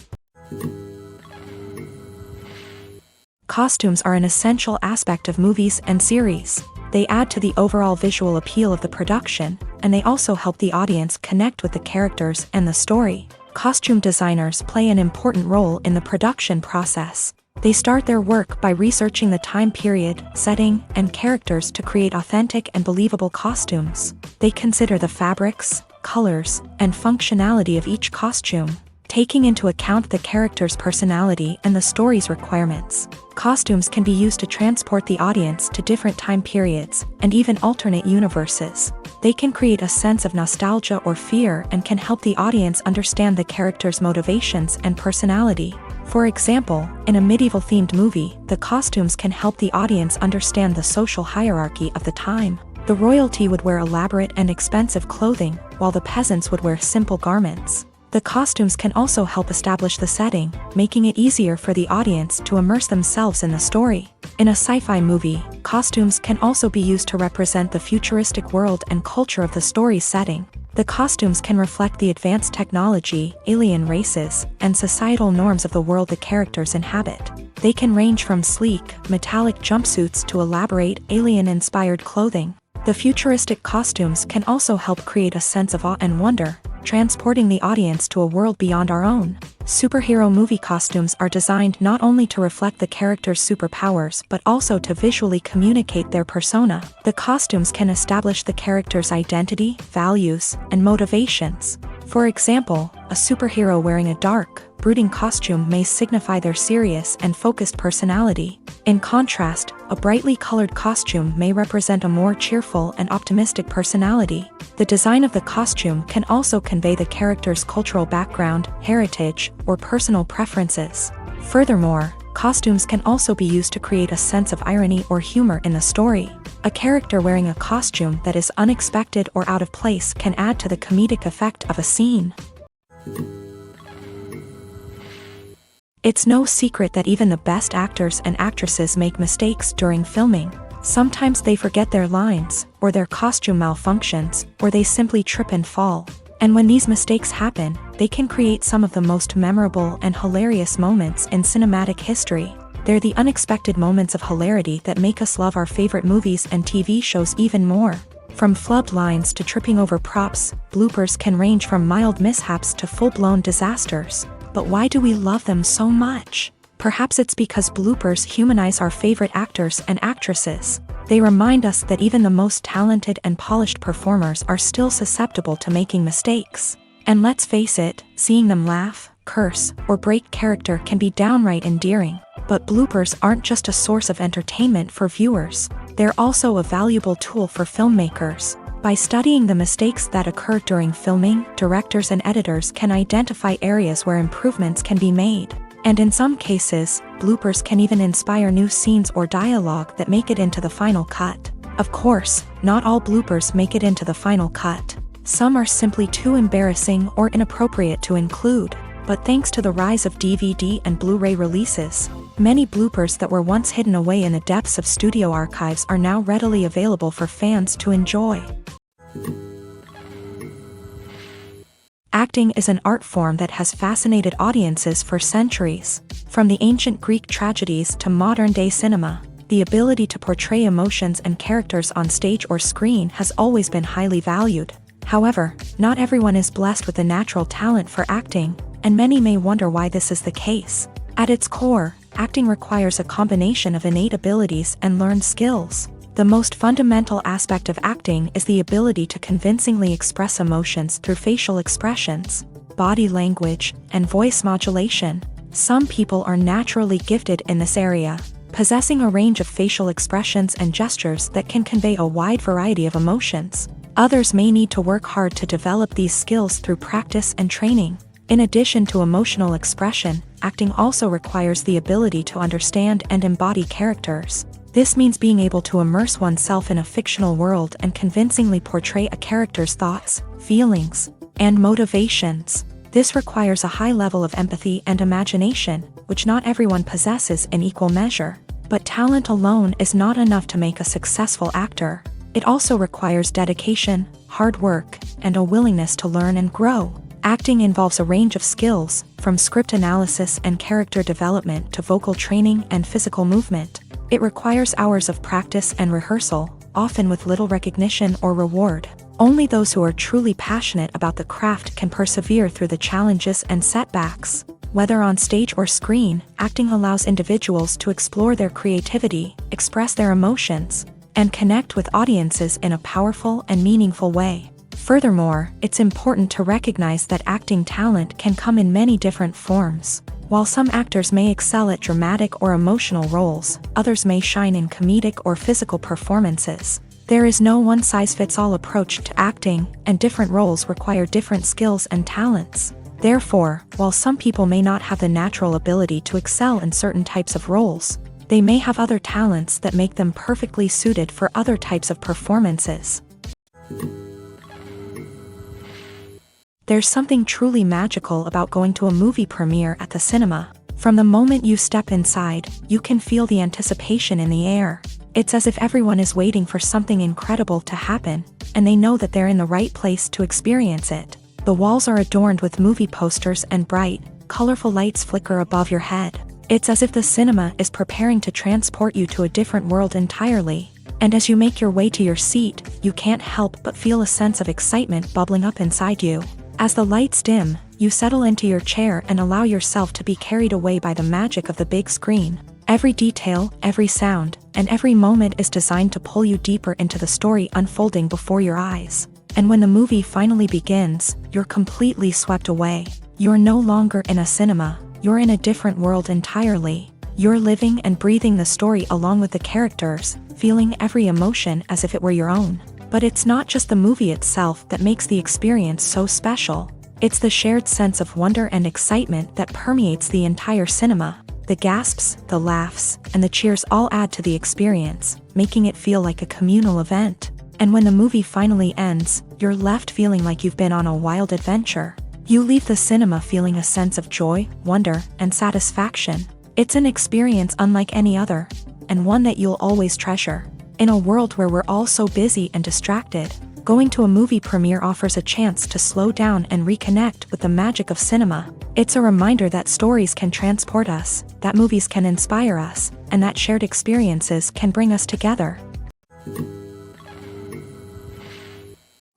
Costumes are an essential aspect of movies and series. They add to the overall visual appeal of the production, and they also help the audience connect with the characters and the story. Costume designers play an important role in the production process. They start their work by researching the time period, setting, and characters to create authentic and believable costumes. They consider the fabrics, colors, and functionality of each costume, taking into account the character's personality and the story's requirements. Costumes can be used to transport the audience to different time periods and even alternate universes. They can create a sense of nostalgia or fear and can help the audience understand the character's motivations and personality. For example, in a medieval-themed movie, the costumes can help the audience understand the social hierarchy of the time. The royalty would wear elaborate and expensive clothing, while the peasants would wear simple garments. The costumes can also help establish the setting, making it easier for the audience to immerse themselves in the story. In a sci-fi movie, costumes can also be used to represent the futuristic world and culture of the story's setting. The costumes can reflect the advanced technology, alien races, and societal norms of the world the characters inhabit. They can range from sleek, metallic jumpsuits to elaborate, alien-inspired clothing. The futuristic costumes can also help create a sense of awe and wonder, transporting the audience to a world beyond our own. Superhero movie costumes are designed not only to reflect the character's superpowers but also to visually communicate their persona. The costumes can establish the character's identity, values, and motivations. For example, a superhero wearing a dark, brooding costume may signify their serious and focused personality. In contrast, a brightly colored costume may represent a more cheerful and optimistic personality. The design of the costume can also convey the character's cultural background, heritage, or personal preferences. Furthermore, costumes can also be used to create a sense of irony or humor in the story. A character wearing a costume that is unexpected or out of place can add to the comedic effect of a scene. It's no secret that even the best actors and actresses make mistakes during filming. Sometimes they forget their lines, or their costume malfunctions, or they simply trip and fall. And when these mistakes happen, they can create some of the most memorable and hilarious moments in cinematic history. They're the unexpected moments of hilarity that make us love our favorite movies and TV shows even more. From flubbed lines to tripping over props, bloopers can range from mild mishaps to full-blown disasters. But why do we love them so much? Perhaps it's because bloopers humanize our favorite actors and actresses. They remind us that even the most talented and polished performers are still susceptible to making mistakes. And let's face it, seeing them laugh, curse, or break character can be downright endearing. But bloopers aren't just a source of entertainment for viewers. They're also a valuable tool for filmmakers. By studying the mistakes that occur during filming, directors and editors can identify areas where improvements can be made. And in some cases, bloopers can even inspire new scenes or dialogue that make it into the final cut. Of course, not all bloopers make it into the final cut. Some are simply too embarrassing or inappropriate to include. But thanks to the rise of DVD and Blu-ray releases, many bloopers that were once hidden away in the depths of studio archives are now readily available for fans to enjoy. Acting is an art form that has fascinated audiences for centuries. From the ancient Greek tragedies to modern-day cinema, the ability to portray emotions and characters on stage or screen has always been highly valued. However, not everyone is blessed with a natural talent for acting, and many may wonder why this is the case. At its core, acting requires a combination of innate abilities and learned skills. The most fundamental aspect of acting is the ability to convincingly express emotions through facial expressions, body language, and voice modulation. Some people are naturally gifted in this area, possessing a range of facial expressions and gestures that can convey a wide variety of emotions. Others may need to work hard to develop these skills through practice and training. In addition to emotional expression, acting also requires the ability to understand and embody characters. This means being able to immerse oneself in a fictional world and convincingly portray a character's thoughts, feelings, and motivations. This requires a high level of empathy and imagination, which not everyone possesses in equal measure. But talent alone is not enough to make a successful actor. It also requires dedication, hard work, and a willingness to learn and grow. Acting involves a range of skills, from script analysis and character development to vocal training and physical movement. It requires hours of practice and rehearsal, often with little recognition or reward. Only those who are truly passionate about the craft can persevere through the challenges and setbacks. Whether on stage or screen, acting allows individuals to explore their creativity, express their emotions, and connect with audiences in a powerful and meaningful way. Furthermore, it's important to recognize that acting talent can come in many different forms. While some actors may excel at dramatic or emotional roles, others may shine in comedic or physical performances. There is no one-size-fits-all approach to acting, and different roles require different skills and talents. Therefore, while some people may not have the natural ability to excel in certain types of roles, they may have other talents that make them perfectly suited for other types of performances. There's something truly magical about going to a movie premiere at the cinema. From the moment you step inside, you can feel the anticipation in the air. It's as if everyone is waiting for something incredible to happen, and they know that they're in the right place to experience it. The walls are adorned with movie posters and bright, colorful lights flicker above your head. It's as if the cinema is preparing to transport you to a different world entirely. And as you make your way to your seat, you can't help but feel a sense of excitement bubbling up inside you. As the lights dim, you settle into your chair and allow yourself to be carried away by the magic of the big screen. Every detail, every sound, and every moment is designed to pull you deeper into the story unfolding before your eyes. And when the movie finally begins, you're completely swept away. You're no longer in a cinema, you're in a different world entirely. You're living and breathing the story along with the characters, feeling every emotion as if it were your own. But it's not just the movie itself that makes the experience so special. It's the shared sense of wonder and excitement that permeates the entire cinema. The gasps, the laughs, and the cheers all add to the experience, making it feel like a communal event. And when the movie finally ends, you're left feeling like you've been on a wild adventure. You leave the cinema feeling a sense of joy, wonder, and satisfaction. It's an experience unlike any other, and one that you'll always treasure. In a world where we're all so busy and distracted, going to a movie premiere offers a chance to slow down and reconnect with the magic of cinema. It's a reminder that stories can transport us, that movies can inspire us, and that shared experiences can bring us together.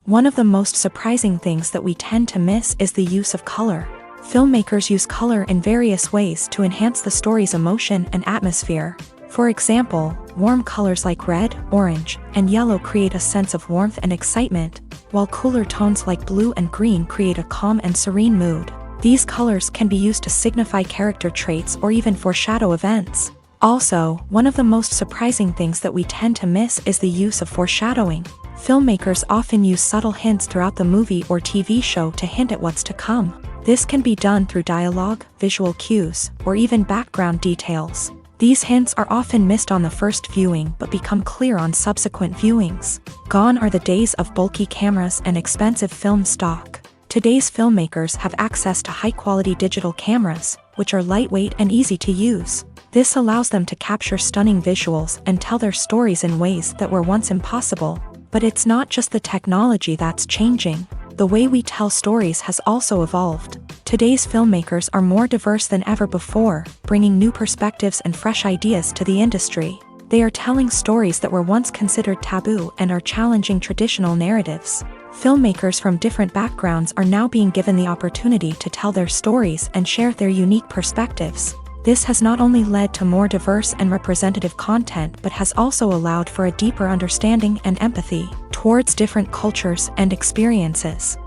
One of the most surprising things that we tend to miss is the use of color. Filmmakers use color in various ways to enhance the story's emotion and atmosphere. For example, warm colors like red, orange, and yellow create a sense of warmth and excitement, while cooler tones like blue and green create a calm and serene mood. These colors can be used to signify character traits or even foreshadow events. Also, one of the most surprising things that we tend to miss is the use of foreshadowing. Filmmakers often use subtle hints throughout the movie or TV show to hint at what's to come. This can be done through dialogue, visual cues, or even background details. These hints are often missed on the first viewing but become clear on subsequent viewings. Gone are the days of bulky cameras and expensive film stock. Today's filmmakers have access to high-quality digital cameras, which are lightweight and easy to use. This allows them to capture stunning visuals and tell their stories in ways that were once impossible. But it's not just the technology that's changing. The way we tell stories has also evolved. Today's filmmakers are more diverse than ever before, bringing new perspectives and fresh ideas to the industry. They are telling stories that were once considered taboo and are challenging traditional narratives. Filmmakers from different backgrounds are now being given the opportunity to tell their stories and share their unique perspectives. This has not only led to more diverse and representative content but has also allowed for a deeper understanding and empathy towards different cultures and experiences.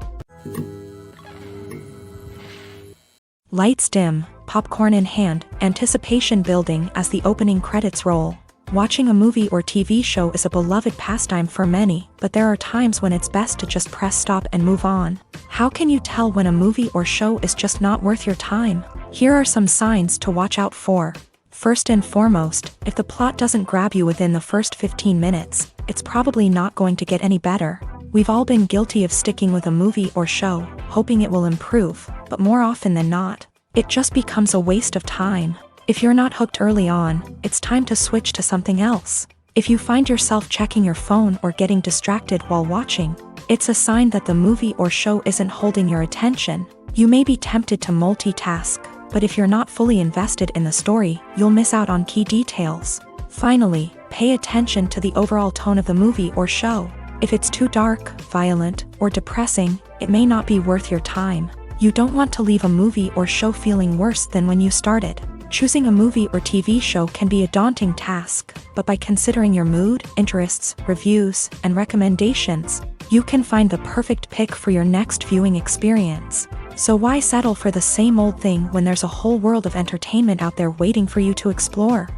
Lights dim, popcorn in hand, anticipation building as the opening credits roll. Watching a movie or TV show is a beloved pastime for many, but there are times when it's best to just press stop and move on. How can you tell when a movie or show is just not worth your time? Here are some signs to watch out for. First and foremost, if the plot doesn't grab you within the first 15 minutes, it's probably not going to get any better. We've all been guilty of sticking with a movie or show, hoping it will improve, but more often than not, it just becomes a waste of time. If you're not hooked early on, it's time to switch to something else. If you find yourself checking your phone or getting distracted while watching, it's a sign that the movie or show isn't holding your attention. You may be tempted to multitask, but if you're not fully invested in the story, you'll miss out on key details. Finally, pay attention to the overall tone of the movie or show. If it's too dark, violent, or depressing, it may not be worth your time. You don't want to leave a movie or show feeling worse than when you started. Choosing a movie or TV show can be a daunting task, but by considering your mood, interests, reviews, and recommendations, you can find the perfect pick for your next viewing experience. So why settle for the same old thing when there's a whole world of entertainment out there waiting for you to explore?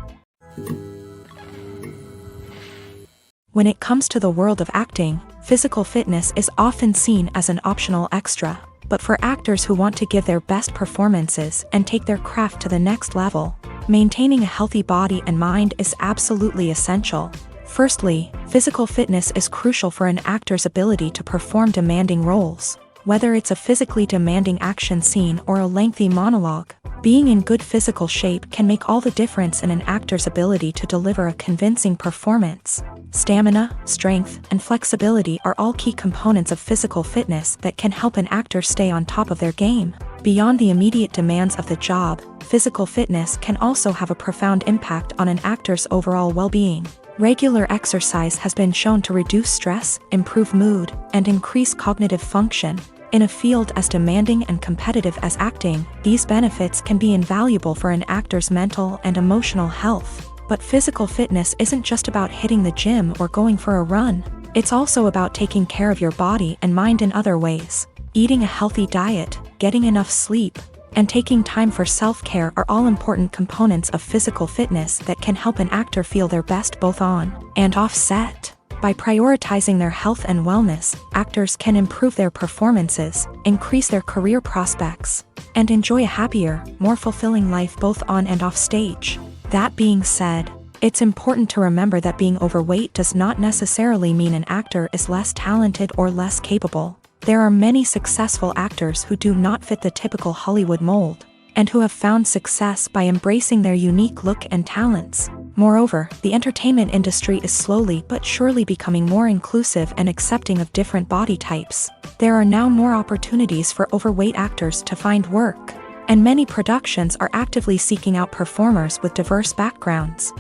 When it comes to the world of acting, physical fitness is often seen as an optional extra. But for actors who want to give their best performances and take their craft to the next level, maintaining a healthy body and mind is absolutely essential. Firstly, physical fitness is crucial for an actor's ability to perform demanding roles. Whether it's a physically demanding action scene or a lengthy monologue, being in good physical shape can make all the difference in an actor's ability to deliver a convincing performance. Stamina, strength, and flexibility are all key components of physical fitness that can help an actor stay on top of their game. Beyond the immediate demands of the job, physical fitness can also have a profound impact on an actor's overall well-being. Regular exercise has been shown to reduce stress, improve mood, and increase cognitive function. In a field as demanding and competitive as acting, these benefits can be invaluable for an actor's mental and emotional health. But physical fitness isn't just about hitting the gym or going for a run. It's also about taking care of your body and mind in other ways. Eating a healthy diet, getting enough sleep, and taking time for self-care are all important components of physical fitness that can help an actor feel their best both on and off set. By prioritizing their health and wellness, actors can improve their performances, increase their career prospects, and enjoy a happier, more fulfilling life both on and off stage. That being said, it's important to remember that being overweight does not necessarily mean an actor is less talented or less capable. There are many successful actors who do not fit the typical Hollywood mold, and who have found success by embracing their unique look and talents. Moreover, the entertainment industry is slowly but surely becoming more inclusive and accepting of different body types. There are now more opportunities for overweight actors to find work, and many productions are actively seeking out performers with diverse backgrounds.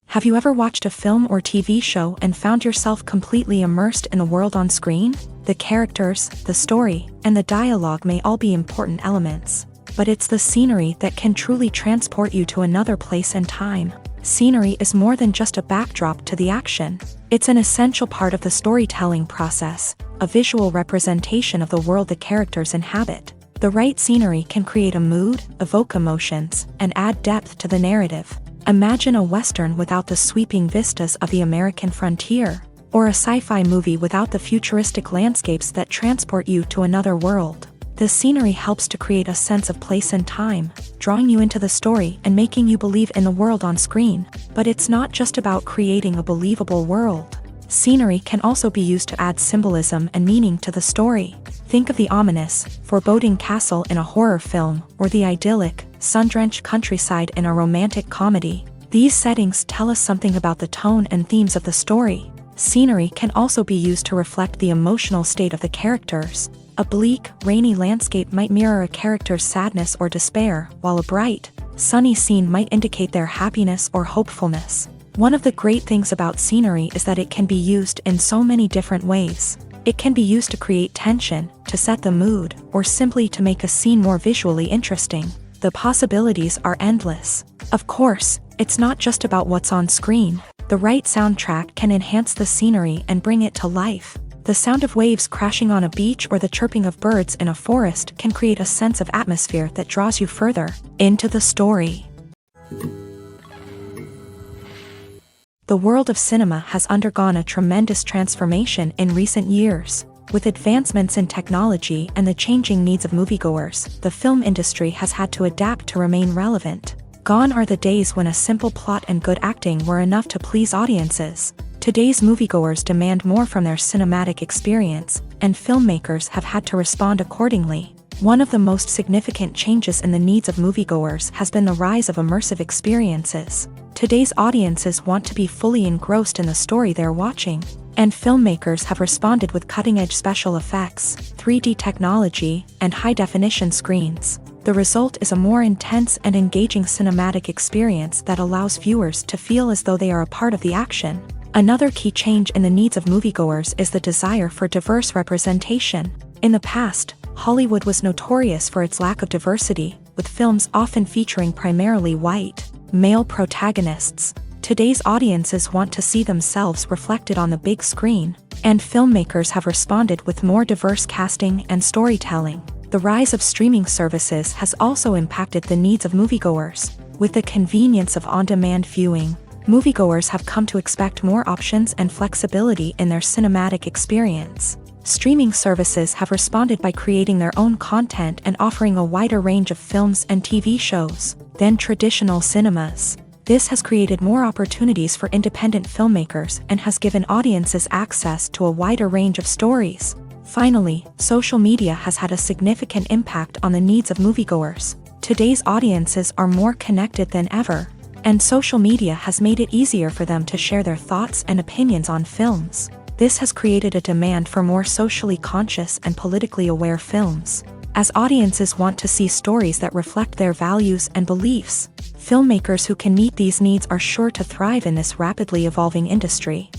Have you ever watched a film or TV show and found yourself completely immersed in the world on screen? The characters, the story, and the dialogue may all be important elements, but it's the scenery that can truly transport you to another place and time. Scenery is more than just a backdrop to the action. It's an essential part of the storytelling process, a visual representation of the world the characters inhabit. The right scenery can create a mood, evoke emotions, and add depth to the narrative. Imagine a Western without the sweeping vistas of the American frontier, or a sci-fi movie without the futuristic landscapes that transport you to another world. The scenery helps to create a sense of place and time, drawing you into the story and making you believe in the world on screen. But it's not just about creating a believable world. Scenery can also be used to add symbolism and meaning to the story. Think of the ominous, foreboding castle in a horror film, or the idyllic, sun-drenched countryside in a romantic comedy. These settings tell us something about the tone and themes of the story. Scenery can also be used to reflect the emotional state of the characters. A bleak, rainy landscape might mirror a character's sadness or despair, while a bright, sunny scene might indicate their happiness or hopefulness. One of the great things about scenery is that it can be used in so many different ways. It can be used to create tension, to set the mood, or simply to make a scene more visually interesting. The possibilities are endless. Of course, it's not just about what's on screen. The right soundtrack can enhance the scenery and bring it to life. The sound of waves crashing on a beach or the chirping of birds in a forest can create a sense of atmosphere that draws you further into the story. The world of cinema has undergone a tremendous transformation in recent years. With advancements in technology and the changing needs of moviegoers, the film industry has had to adapt to remain relevant. Gone are the days when a simple plot and good acting were enough to please audiences. Today's moviegoers demand more from their cinematic experience, and filmmakers have had to respond accordingly. One of the most significant changes in the needs of moviegoers has been the rise of immersive experiences. Today's audiences want to be fully engrossed in the story they're watching, and filmmakers have responded with cutting-edge special effects, 3D technology, and high-definition screens. The result is a more intense and engaging cinematic experience that allows viewers to feel as though they are a part of the action. Another key change in the needs of moviegoers is the desire for diverse representation. In the past, Hollywood was notorious for its lack of diversity, with films often featuring primarily white, male protagonists. Today's audiences want to see themselves reflected on the big screen, and filmmakers have responded with more diverse casting and storytelling. The rise of streaming services has also impacted the needs of moviegoers. With the convenience of on-demand viewing, moviegoers have come to expect more options and flexibility in their cinematic experience. Streaming services have responded by creating their own content and offering a wider range of films and TV shows than traditional cinemas. This has created more opportunities for independent filmmakers and has given audiences access to a wider range of stories. Finally, social media has had a significant impact on the needs of moviegoers. Today's audiences are more connected than ever, and social media has made it easier for them to share their thoughts and opinions on films. This has created a demand for more socially conscious and politically aware films. As audiences want to see stories that reflect their values and beliefs, filmmakers who can meet these needs are sure to thrive in this rapidly evolving industry.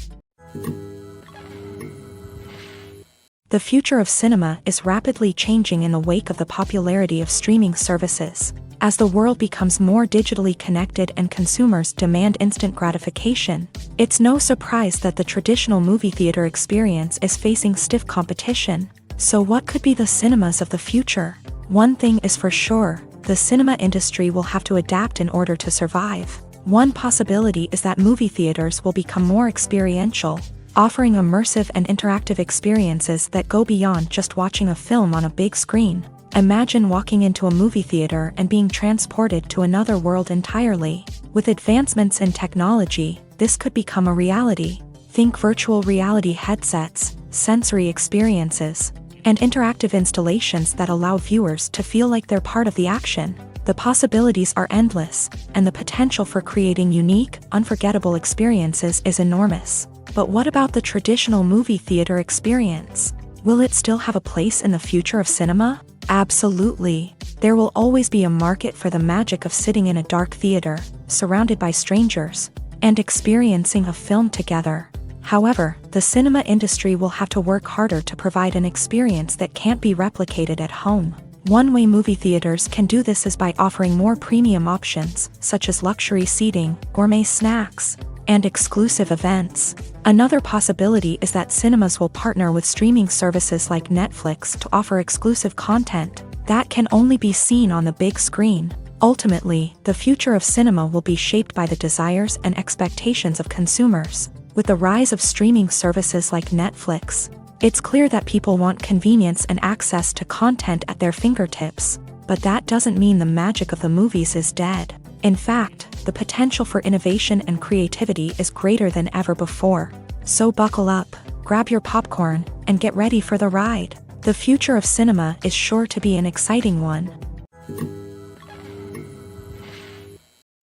The future of cinema is rapidly changing in the wake of the popularity of streaming services. As the world becomes more digitally connected and consumers demand instant gratification, it's no surprise that the traditional movie theater experience is facing stiff competition. So what could be the cinemas of the future? One thing is for sure, the cinema industry will have to adapt in order to survive. One possibility is that movie theaters will become more experiential, offering immersive and interactive experiences that go beyond just watching a film on a big screen. Imagine walking into a movie theater and being transported to another world entirely. With advancements in technology, this could become a reality. Think virtual reality headsets, sensory experiences, and interactive installations that allow viewers to feel like they're part of the action. The possibilities are endless, and the potential for creating unique, unforgettable experiences is enormous. But what about the traditional movie theater experience? Will it still have a place in the future of cinema? Absolutely. There will always be a market for the magic of sitting in a dark theater, surrounded by strangers, and experiencing a film together. However, the cinema industry will have to work harder to provide an experience that can't be replicated at home. One way movie theaters can do this is by offering more premium options, such as luxury seating, gourmet snacks, and exclusive events. Another possibility is that cinemas will partner with streaming services like Netflix to offer exclusive content that can only be seen on the big screen. Ultimately, the future of cinema will be shaped by the desires and expectations of consumers. With the rise of streaming services like Netflix, it's clear that people want convenience and access to content at their fingertips. But that doesn't mean the magic of the movies is dead. In fact, the potential for innovation and creativity is greater than ever before. So buckle up, grab your popcorn, and get ready for the ride. The future of cinema is sure to be an exciting one.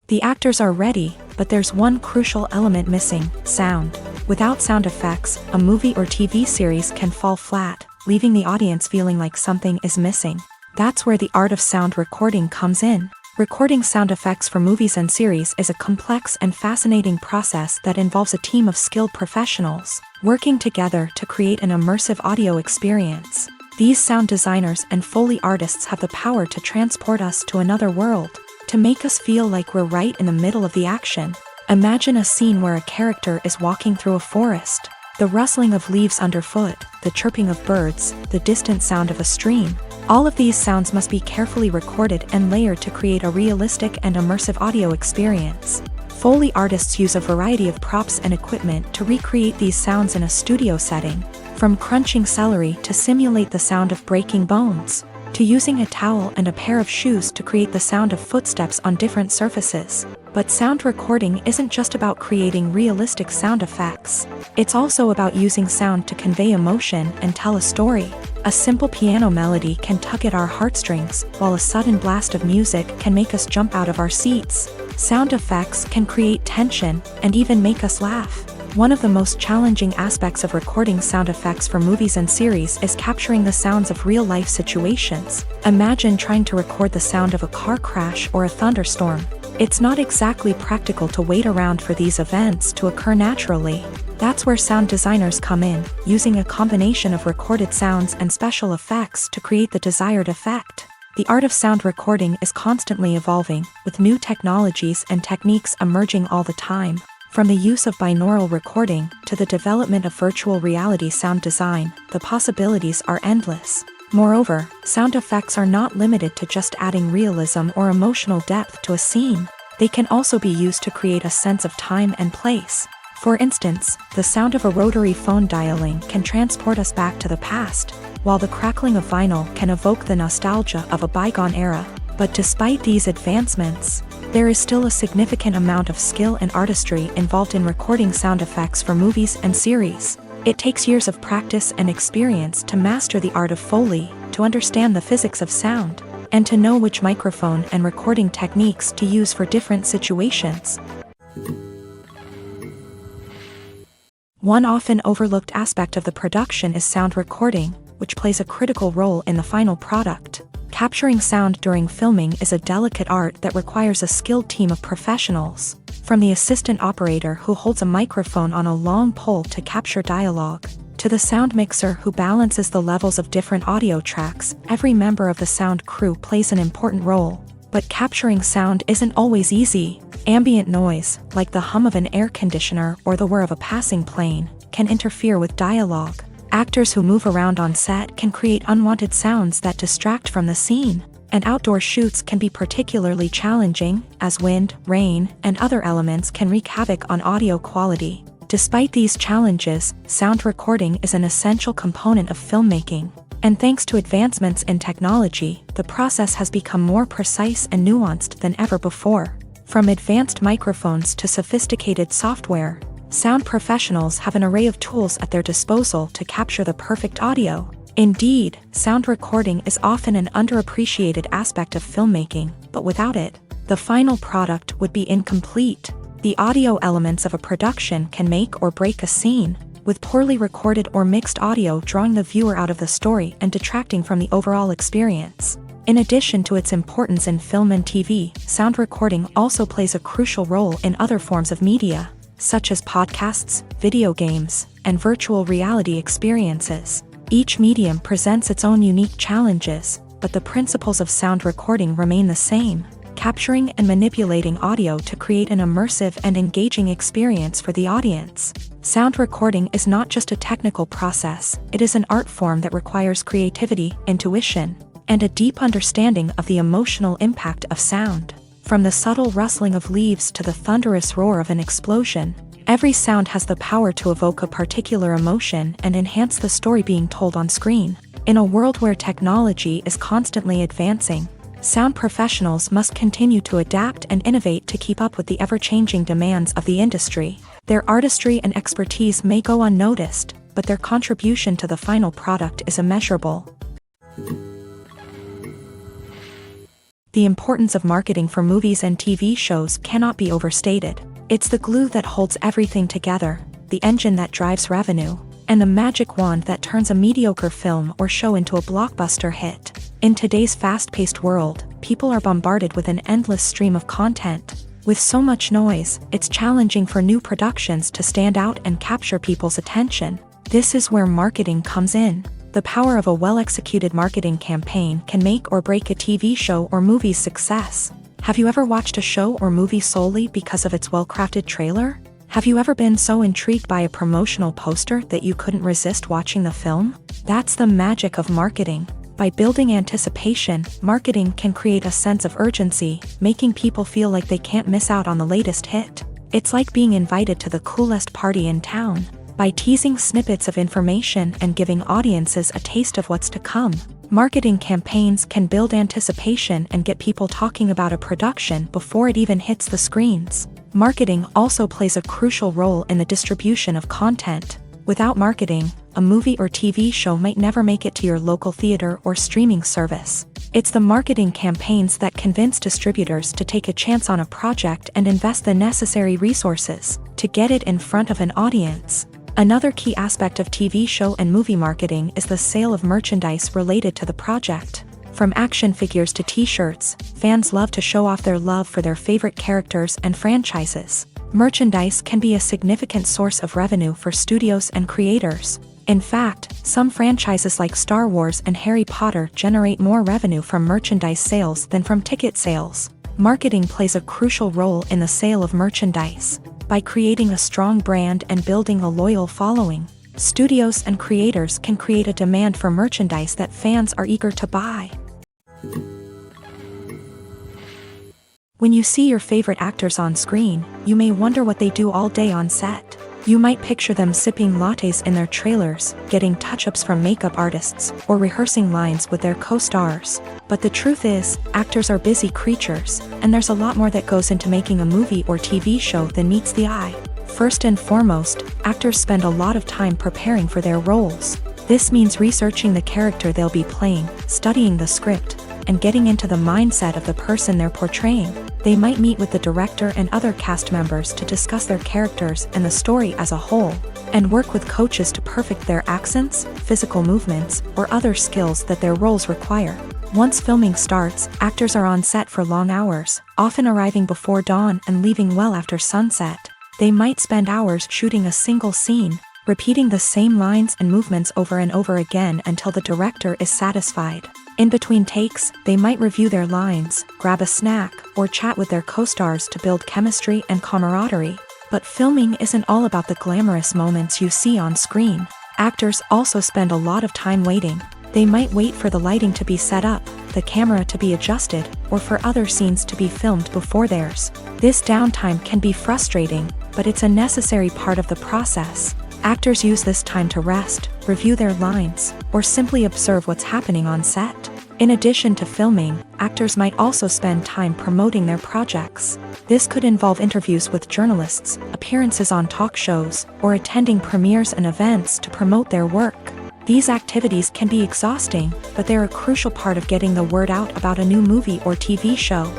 The actors are ready, but there's one crucial element missing: sound. Without sound effects, a movie or TV series can fall flat, leaving the audience feeling like something is missing. That's where the art of sound recording comes in. Recording sound effects for movies and series is a complex and fascinating process that involves a team of skilled professionals working together to create an immersive audio experience. These sound designers and Foley artists have the power to transport us to another world, to make us feel like we're right in the middle of the action. Imagine a scene where a character is walking through a forest. The rustling of leaves underfoot, the chirping of birds, the distant sound of a stream. All of these sounds must be carefully recorded and layered to create a realistic and immersive audio experience. Foley artists use a variety of props and equipment to recreate these sounds in a studio setting, from crunching celery to simulate the sound of breaking bones, to using a towel and a pair of shoes to create the sound of footsteps on different surfaces. But sound recording isn't just about creating realistic sound effects. It's also about using sound to convey emotion and tell a story. A simple piano melody can tug at our heartstrings, while a sudden blast of music can make us jump out of our seats. Sound effects can create tension and even make us laugh. One of the most challenging aspects of recording sound effects for movies and series is capturing the sounds of real-life situations. Imagine trying to record the sound of a car crash or a thunderstorm. It's not exactly practical to wait around for these events to occur naturally. That's where sound designers come in, using a combination of recorded sounds and special effects to create the desired effect. The art of sound recording is constantly evolving, with new technologies and techniques emerging all the time. From the use of binaural recording to the development of virtual reality sound design, the possibilities are endless. Moreover, sound effects are not limited to just adding realism or emotional depth to a scene. They can also be used to create a sense of time and place. For instance, the sound of a rotary phone dialing can transport us back to the past, while the crackling of vinyl can evoke the nostalgia of a bygone era. But despite these advancements, there is still a significant amount of skill and artistry involved in recording sound effects for movies and series. It takes years of practice and experience to master the art of Foley, to understand the physics of sound, and to know which microphone and recording techniques to use for different situations. One often overlooked aspect of the production is sound recording, which plays a critical role in the final product. Capturing sound during filming is a delicate art that requires a skilled team of professionals, from the assistant operator who holds a microphone on a long pole to capture dialogue, to the sound mixer who balances the levels of different audio tracks. Every member of the sound crew plays an important role. But capturing sound isn't always easy. Ambient noise, like the hum of an air conditioner or the whir of a passing plane, can interfere with dialogue. Actors who move around on set can create unwanted sounds that distract from the scene, and outdoor shoots can be particularly challenging, as wind, rain, and other elements can wreak havoc on audio quality. Despite these challenges, sound recording is an essential component of filmmaking, and thanks to advancements in technology, the process has become more precise and nuanced than ever before. From advanced microphones to sophisticated software, sound professionals have an array of tools at their disposal to capture the perfect audio. Indeed, sound recording is often an underappreciated aspect of filmmaking, but without it, the final product would be incomplete. The audio elements of a production can make or break a scene, with poorly recorded or mixed audio drawing the viewer out of the story and detracting from the overall experience. In addition to its importance in film and TV, sound recording also plays a crucial role in other forms of media, such as podcasts, video games, and virtual reality experiences. Each medium presents its own unique challenges, but the principles of sound recording remain the same, capturing and manipulating audio to create an immersive and engaging experience for the audience. Sound recording is not just a technical process, it is an art form that requires creativity, intuition, and a deep understanding of the emotional impact of sound. From the subtle rustling of leaves to the thunderous roar of an explosion, every sound has the power to evoke a particular emotion and enhance the story being told on screen. In a world where technology is constantly advancing, sound professionals must continue to adapt and innovate to keep up with the ever-changing demands of the industry. Their artistry and expertise may go unnoticed, but their contribution to the final product is immeasurable. The importance of marketing for movies and TV shows cannot be overstated. It's the glue that holds everything together, the engine that drives revenue, and the magic wand that turns a mediocre film or show into a blockbuster hit. In today's fast-paced world, people are bombarded with an endless stream of content. With so much noise, it's challenging for new productions to stand out and capture people's attention. This is where marketing comes in. The power of a well-executed marketing campaign can make or break a TV show or movie's success. Have you ever watched a show or movie solely because of its well-crafted trailer? Have you ever been so intrigued by a promotional poster that you couldn't resist watching the film? That's the magic of marketing. By building anticipation, marketing can create a sense of urgency, making people feel like they can't miss out on the latest hit. It's like being invited to the coolest party in town. By teasing snippets of information and giving audiences a taste of what's to come, marketing campaigns can build anticipation and get people talking about a production before it even hits the screens. Marketing also plays a crucial role in the distribution of content. Without marketing, a movie or TV show might never make it to your local theater or streaming service. It's the marketing campaigns that convince distributors to take a chance on a project and invest the necessary resources to get it in front of an audience. Another key aspect of TV show and movie marketing is the sale of merchandise related to the project. From action figures to t-shirts, fans love to show off their love for their favorite characters and franchises. Merchandise can be a significant source of revenue for studios and creators. In fact, some franchises like Star Wars and Harry Potter generate more revenue from merchandise sales than from ticket sales. Marketing plays a crucial role in the sale of merchandise. By creating a strong brand and building a loyal following, studios and creators can create a demand for merchandise that fans are eager to buy. When you see your favorite actors on screen, you may wonder what they do all day on set. You might picture them sipping lattes in their trailers, getting touch-ups from makeup artists, or rehearsing lines with their co-stars. But the truth is, actors are busy creatures, and there's a lot more that goes into making a movie or TV show than meets the eye. First and foremost, actors spend a lot of time preparing for their roles. This means researching the character they'll be playing, studying the script, and getting into the mindset of the person they're portraying. They might meet with the director and other cast members to discuss their characters and the story as a whole, and work with coaches to perfect their accents, physical movements, or other skills that their roles require. Once filming starts, actors are on set for long hours, often arriving before dawn and leaving well after sunset. They might spend hours shooting a single scene, repeating the same lines and movements over and over again until the director is satisfied. In between takes, they might review their lines, grab a snack, or chat with their co-stars to build chemistry and camaraderie. But filming isn't all about the glamorous moments you see on screen. Actors also spend a lot of time waiting. They might wait for the lighting to be set up, the camera to be adjusted, or for other scenes to be filmed before theirs. This downtime can be frustrating, but it's a necessary part of the process. Actors use this time to rest, review their lines, or simply observe what's happening on set. In addition to filming, actors might also spend time promoting their projects. This could involve interviews with journalists, appearances on talk shows, or attending premieres and events to promote their work. These activities can be exhausting, but they're a crucial part of getting the word out about a new movie or TV show.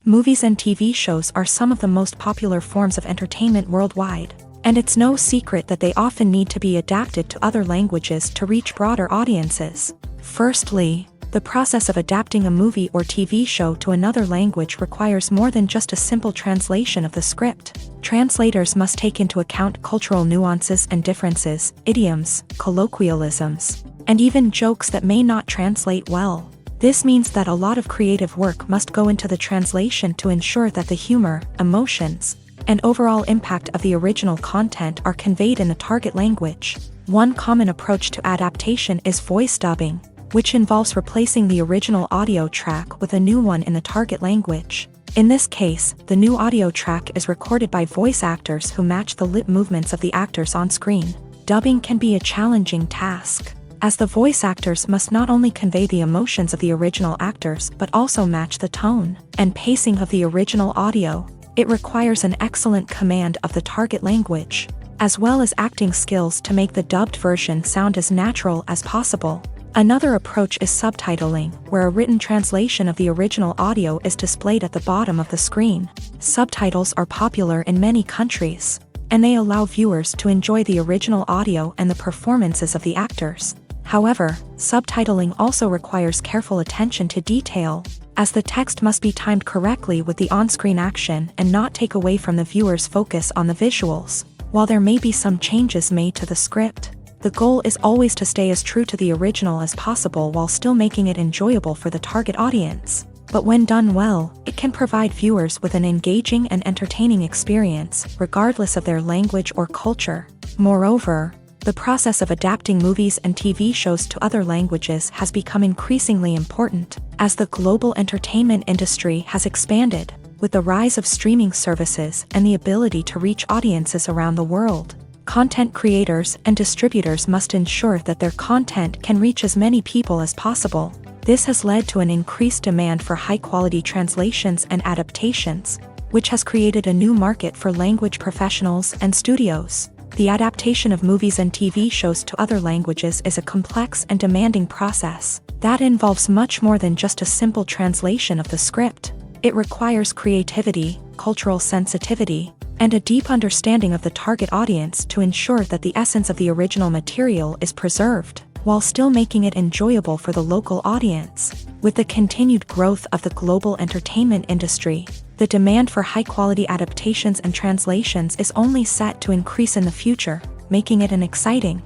Movies and TV shows are some of the most popular forms of entertainment worldwide, and it's no secret that they often need to be adapted to other languages to reach broader audiences. Firstly, the process of adapting a movie or TV show to another language requires more than just a simple translation of the script. Translators must take into account cultural nuances and differences, idioms, colloquialisms, and even jokes that may not translate well. This means that a lot of creative work must go into the translation to ensure that the humor, emotions, and overall impact of the original content are conveyed in the target language. One common approach to adaptation is voice dubbing, which involves replacing the original audio track with a new one in the target language. In this case, the new audio track is recorded by voice actors who match the lip movements of the actors on screen. Dubbing can be a challenging task, as the voice actors must not only convey the emotions of the original actors but also match the tone and pacing of the original audio. It requires an excellent command of the target language, as well as acting skills to make the dubbed version sound as natural as possible. Another approach is subtitling, where a written translation of the original audio is displayed at the bottom of the screen. Subtitles are popular in many countries, and they allow viewers to enjoy the original audio and the performances of the actors. However, subtitling also requires careful attention to detail, as the text must be timed correctly with the on-screen action and not take away from the viewer's focus on the visuals. While there may be some changes made to the script, the goal is always to stay as true to the original as possible while still making it enjoyable for the target audience. But when done well, it can provide viewers with an engaging and entertaining experience, regardless of their language or culture. Moreover, the process of adapting movies and TV shows to other languages has become increasingly important, as the global entertainment industry has expanded, with the rise of streaming services and the ability to reach audiences around the world. Content creators and distributors must ensure that their content can reach as many people as possible. This has led to an increased demand for high-quality translations and adaptations, which has created a new market for language professionals and studios. The adaptation of movies and TV shows to other languages is a complex and demanding process that involves much more than just a simple translation of the script. It requires creativity, cultural sensitivity, and a deep understanding of the target audience to ensure that the essence of the original material is preserved, while still making it enjoyable for the local audience. With the continued growth of the global entertainment industry, the demand for high-quality adaptations and translations is only set to increase in the future, making it an exciting.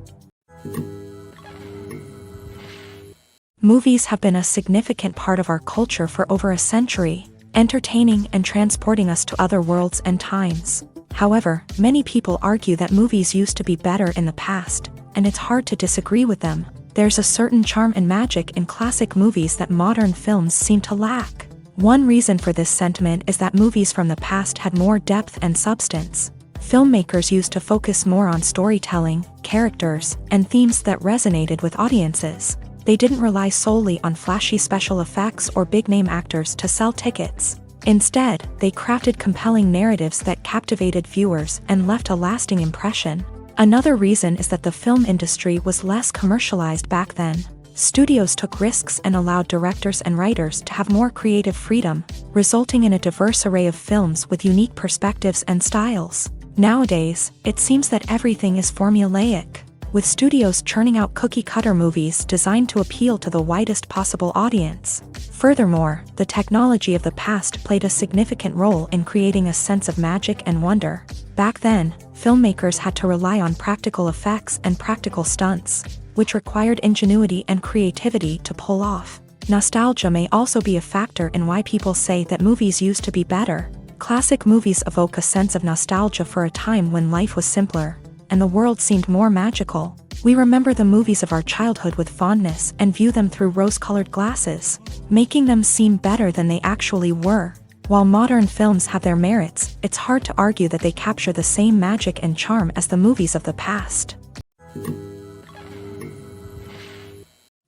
Movies have been a significant part of our culture for over a century, entertaining and transporting us to other worlds and times. However, many people argue that movies used to be better in the past, and it's hard to disagree with them. There's a certain charm and magic in classic movies that modern films seem to lack. One reason for this sentiment is that movies from the past had more depth and substance. Filmmakers used to focus more on storytelling, characters, and themes that resonated with audiences. They didn't rely solely on flashy special effects or big-name actors to sell tickets. Instead, they crafted compelling narratives that captivated viewers and left a lasting impression. Another reason is that the film industry was less commercialized back then. Studios took risks and allowed directors and writers to have more creative freedom, resulting in a diverse array of films with unique perspectives and styles. Nowadays, it seems that everything is formulaic, with studios churning out cookie-cutter movies designed to appeal to the widest possible audience. Furthermore, the technology of the past played a significant role in creating a sense of magic and wonder. Back then, filmmakers had to rely on practical effects and practical stunts, which required ingenuity and creativity to pull off. Nostalgia may also be a factor in why people say that movies used to be better. Classic movies evoke a sense of nostalgia for a time when life was simpler, and the world seemed more magical. We remember the movies of our childhood with fondness and view them through rose-colored glasses, making them seem better than they actually were. While modern films have their merits, it's hard to argue that they capture the same magic and charm as the movies of the past.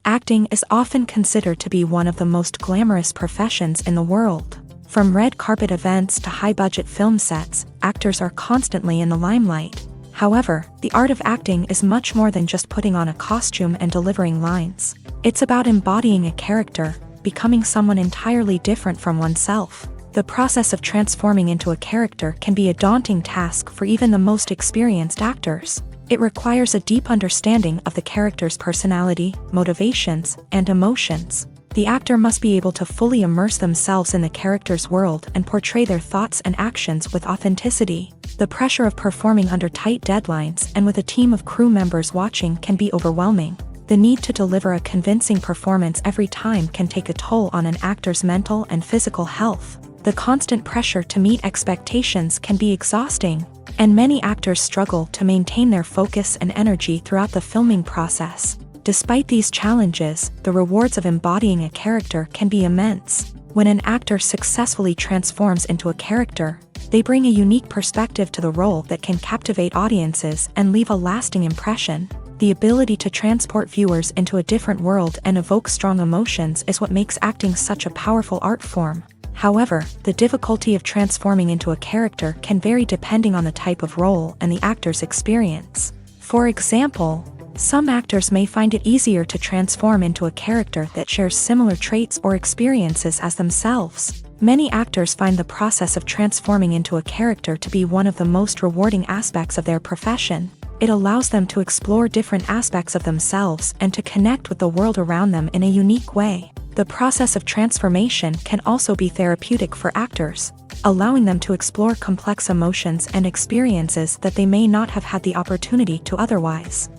Acting is often considered to be one of the most glamorous professions in the world. From red carpet events to high-budget film sets, actors are constantly in the limelight. However, the art of acting is much more than just putting on a costume and delivering lines. It's about embodying a character, becoming someone entirely different from oneself. The process of transforming into a character can be a daunting task for even the most experienced actors. It requires a deep understanding of the character's personality, motivations, and emotions. The actor must be able to fully immerse themselves in the character's world and portray their thoughts and actions with authenticity. The pressure of performing under tight deadlines and with a team of crew members watching can be overwhelming. The need to deliver a convincing performance every time can take a toll on an actor's mental and physical health. The constant pressure to meet expectations can be exhausting, and many actors struggle to maintain their focus and energy throughout the filming process. Despite these challenges, the rewards of embodying a character can be immense. When an actor successfully transforms into a character, they bring a unique perspective to the role that can captivate audiences and leave a lasting impression. The ability to transport viewers into a different world and evoke strong emotions is what makes acting such a powerful art form. However, the difficulty of transforming into a character can vary depending on the type of role and the actor's experience. For example, some actors may find it easier to transform into a character that shares similar traits or experiences as themselves. Many actors find the process of transforming into a character to be one of the most rewarding aspects of their profession. It allows them to explore different aspects of themselves and to connect with the world around them in a unique way. The process of transformation can also be therapeutic for actors, allowing them to explore complex emotions and experiences that they may not have had the opportunity to otherwise.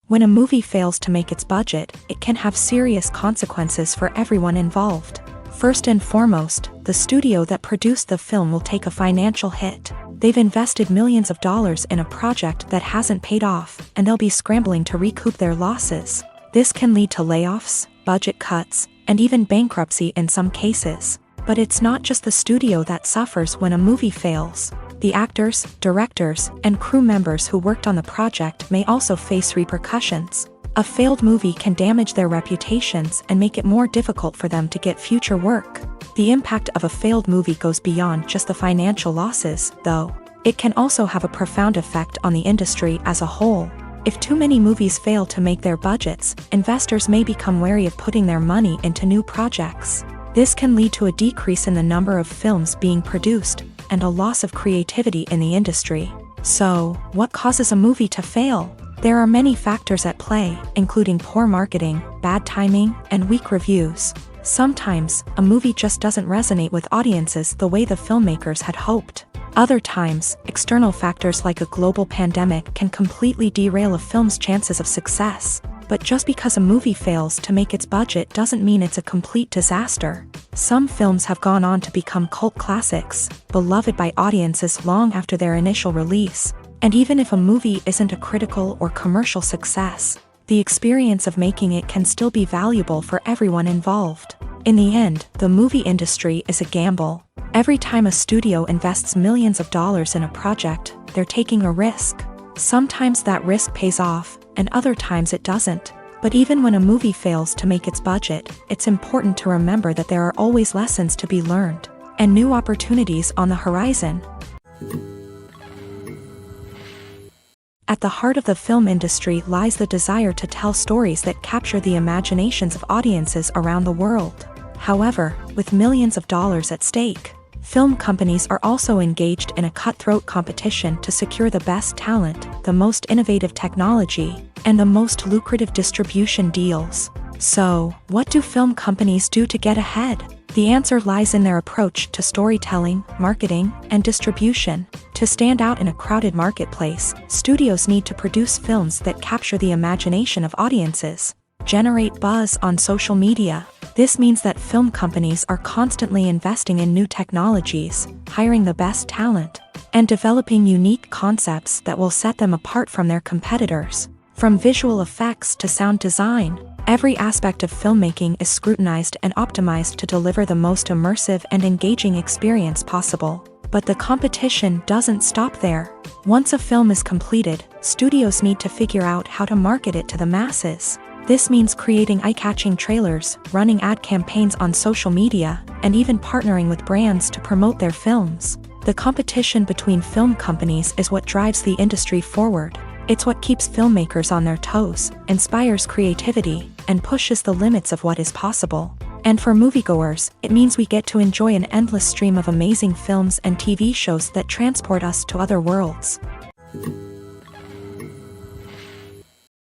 When a movie fails to make its budget, it can have serious consequences for everyone involved. First and foremost, the studio that produced the film will take a financial hit. They've invested millions of dollars in a project that hasn't paid off, and they'll be scrambling to recoup their losses. This can lead to layoffs, budget cuts, and even bankruptcy in some cases. But it's not just the studio that suffers when a movie fails. The actors, directors, and crew members who worked on the project may also face repercussions. A failed movie can damage their reputations and make it more difficult for them to get future work. The impact of a failed movie goes beyond just the financial losses, though. It can also have a profound effect on the industry as a whole. If too many movies fail to make their budgets, investors may become wary of putting their money into new projects. This can lead to a decrease in the number of films being produced, and a loss of creativity in the industry. So, what causes a movie to fail? There are many factors at play, including poor marketing, bad timing, and weak reviews. Sometimes, a movie just doesn't resonate with audiences the way the filmmakers had hoped. Other times, external factors like a global pandemic can completely derail a film's chances of success. But just because a movie fails to make its budget doesn't mean it's a complete disaster. Some films have gone on to become cult classics, beloved by audiences long after their initial release. And even if a movie isn't a critical or commercial success, the experience of making it can still be valuable for everyone involved. In the end, the movie industry is a gamble. Every time a studio invests millions of dollars in a project, they're taking a risk. Sometimes that risk pays off, and other times it doesn't. But even when a movie fails to make its budget, it's important to remember that there are always lessons to be learned, and new opportunities on the horizon. At the heart of the film industry lies the desire to tell stories that capture the imaginations of audiences around the world. However, with millions of dollars at stake, film companies are also engaged in a cutthroat competition to secure the best talent, the most innovative technology, and the most lucrative distribution deals. So, what do film companies do to get ahead? The answer lies in their approach to storytelling, marketing, and distribution. To stand out in a crowded marketplace, studios need to produce films that capture the imagination of audiences, generate buzz on social media. This means that film companies are constantly investing in new technologies, hiring the best talent, and developing unique concepts that will set them apart from their competitors. From visual effects to sound design, every aspect of filmmaking is scrutinized and optimized to deliver the most immersive and engaging experience possible. But the competition doesn't stop there. Once a film is completed, studios need to figure out how to market it to the masses. This means creating eye-catching trailers, running ad campaigns on social media, and even partnering with brands to promote their films. The competition between film companies is what drives the industry forward. It's what keeps filmmakers on their toes, inspires creativity, and pushes the limits of what is possible. And for moviegoers, it means we get to enjoy an endless stream of amazing films and TV shows that transport us to other worlds.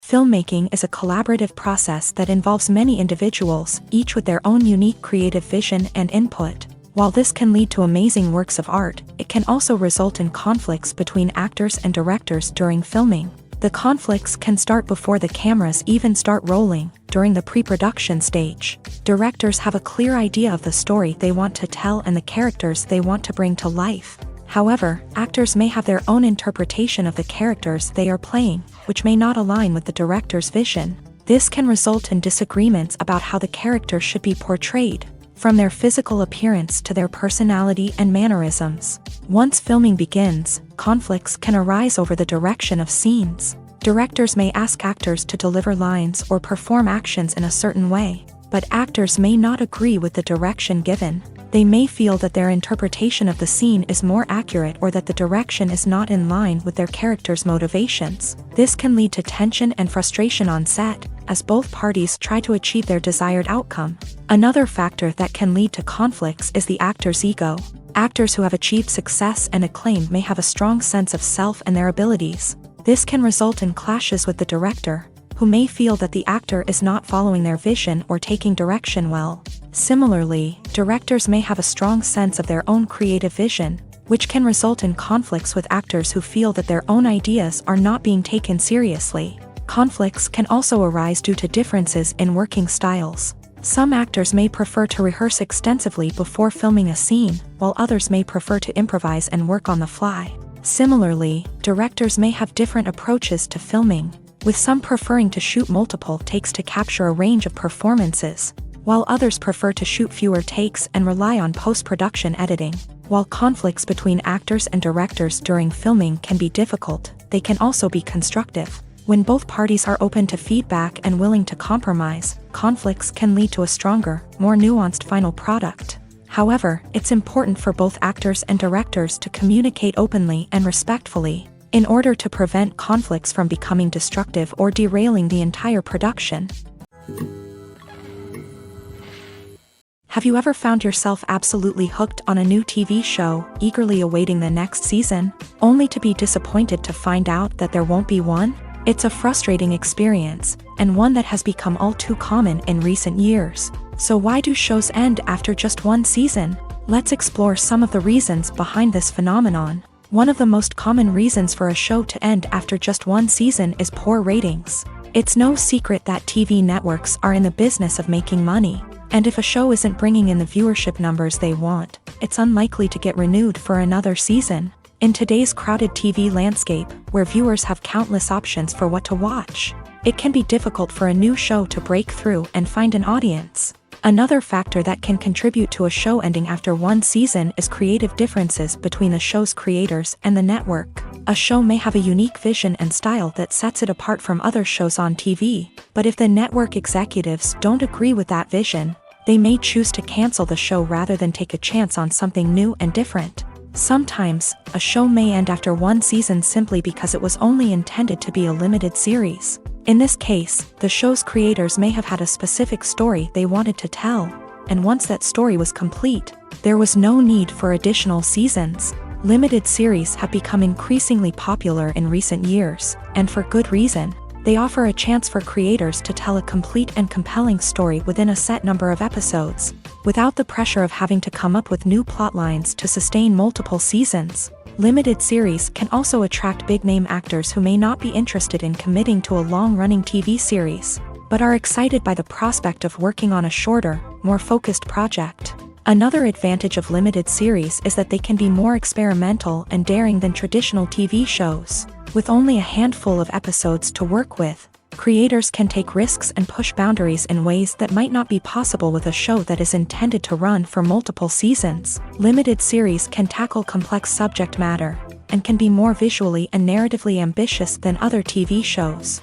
Filmmaking is a collaborative process that involves many individuals, each with their own unique creative vision and input. While this can lead to amazing works of art, it can also result in conflicts between actors and directors during filming. The conflicts can start before the cameras even start rolling, during the pre-production stage. Directors have a clear idea of the story they want to tell and the characters they want to bring to life. However, actors may have their own interpretation of the characters they are playing, which may not align with the director's vision. This can result in disagreements about how the character should be portrayed, from their physical appearance to their personality and mannerisms. Once filming begins, conflicts can arise over the direction of scenes. Directors may ask actors to deliver lines or perform actions in a certain way, but actors may not agree with the direction given. They may feel that their interpretation of the scene is more accurate or that the direction is not in line with their character's motivations. This can lead to tension and frustration on set, as both parties try to achieve their desired outcome. Another factor that can lead to conflicts is the actor's ego. Actors who have achieved success and acclaim may have a strong sense of self and their abilities. This can result in clashes with the director, who may feel that the actor is not following their vision or taking direction well. Similarly, directors may have a strong sense of their own creative vision, which can result in conflicts with actors who feel that their own ideas are not being taken seriously. Conflicts can also arise due to differences in working styles. Some actors may prefer to rehearse extensively before filming a scene, while others may prefer to improvise and work on the fly. Similarly, directors may have different approaches to filming, with some preferring to shoot multiple takes to capture a range of performances, while others prefer to shoot fewer takes and rely on post-production editing. While conflicts between actors and directors during filming can be difficult, they can also be constructive. When both parties are open to feedback and willing to compromise, conflicts can lead to a stronger, more nuanced final product. However, it's important for both actors and directors to communicate openly and respectfully, in order to prevent conflicts from becoming destructive or derailing the entire production. Have you ever found yourself absolutely hooked on a new TV show, eagerly awaiting the next season, only to be disappointed to find out that there won't be one? It's a frustrating experience, and one that has become all too common in recent years. So why do shows end after just one season? Let's explore some of the reasons behind this phenomenon. One of the most common reasons for a show to end after just one season is poor ratings. It's no secret that TV networks are in the business of making money, and if a show isn't bringing in the viewership numbers they want, it's unlikely to get renewed for another season. In today's crowded TV landscape, where viewers have countless options for what to watch, it can be difficult for a new show to break through and find an audience. Another factor that can contribute to a show ending after one season is creative differences between the show's creators and the network. A show may have a unique vision and style that sets it apart from other shows on TV, but if the network executives don't agree with that vision, they may choose to cancel the show rather than take a chance on something new and different. Sometimes, a show may end after one season simply because it was only intended to be a limited series. In this case, the show's creators may have had a specific story they wanted to tell, and once that story was complete, there was no need for additional seasons. Limited series have become increasingly popular in recent years, and for good reason. They offer a chance for creators to tell a complete and compelling story within a set number of episodes, without the pressure of having to come up with new plotlines to sustain multiple seasons. Limited series can also attract big-name actors who may not be interested in committing to a long-running TV series, but are excited by the prospect of working on a shorter, more focused project. Another advantage of limited series is that they can be more experimental and daring than traditional TV shows. With only a handful of episodes to work with, creators can take risks and push boundaries in ways that might not be possible with a show that is intended to run for multiple seasons. Limited series can tackle complex subject matter, and can be more visually and narratively ambitious than other TV shows.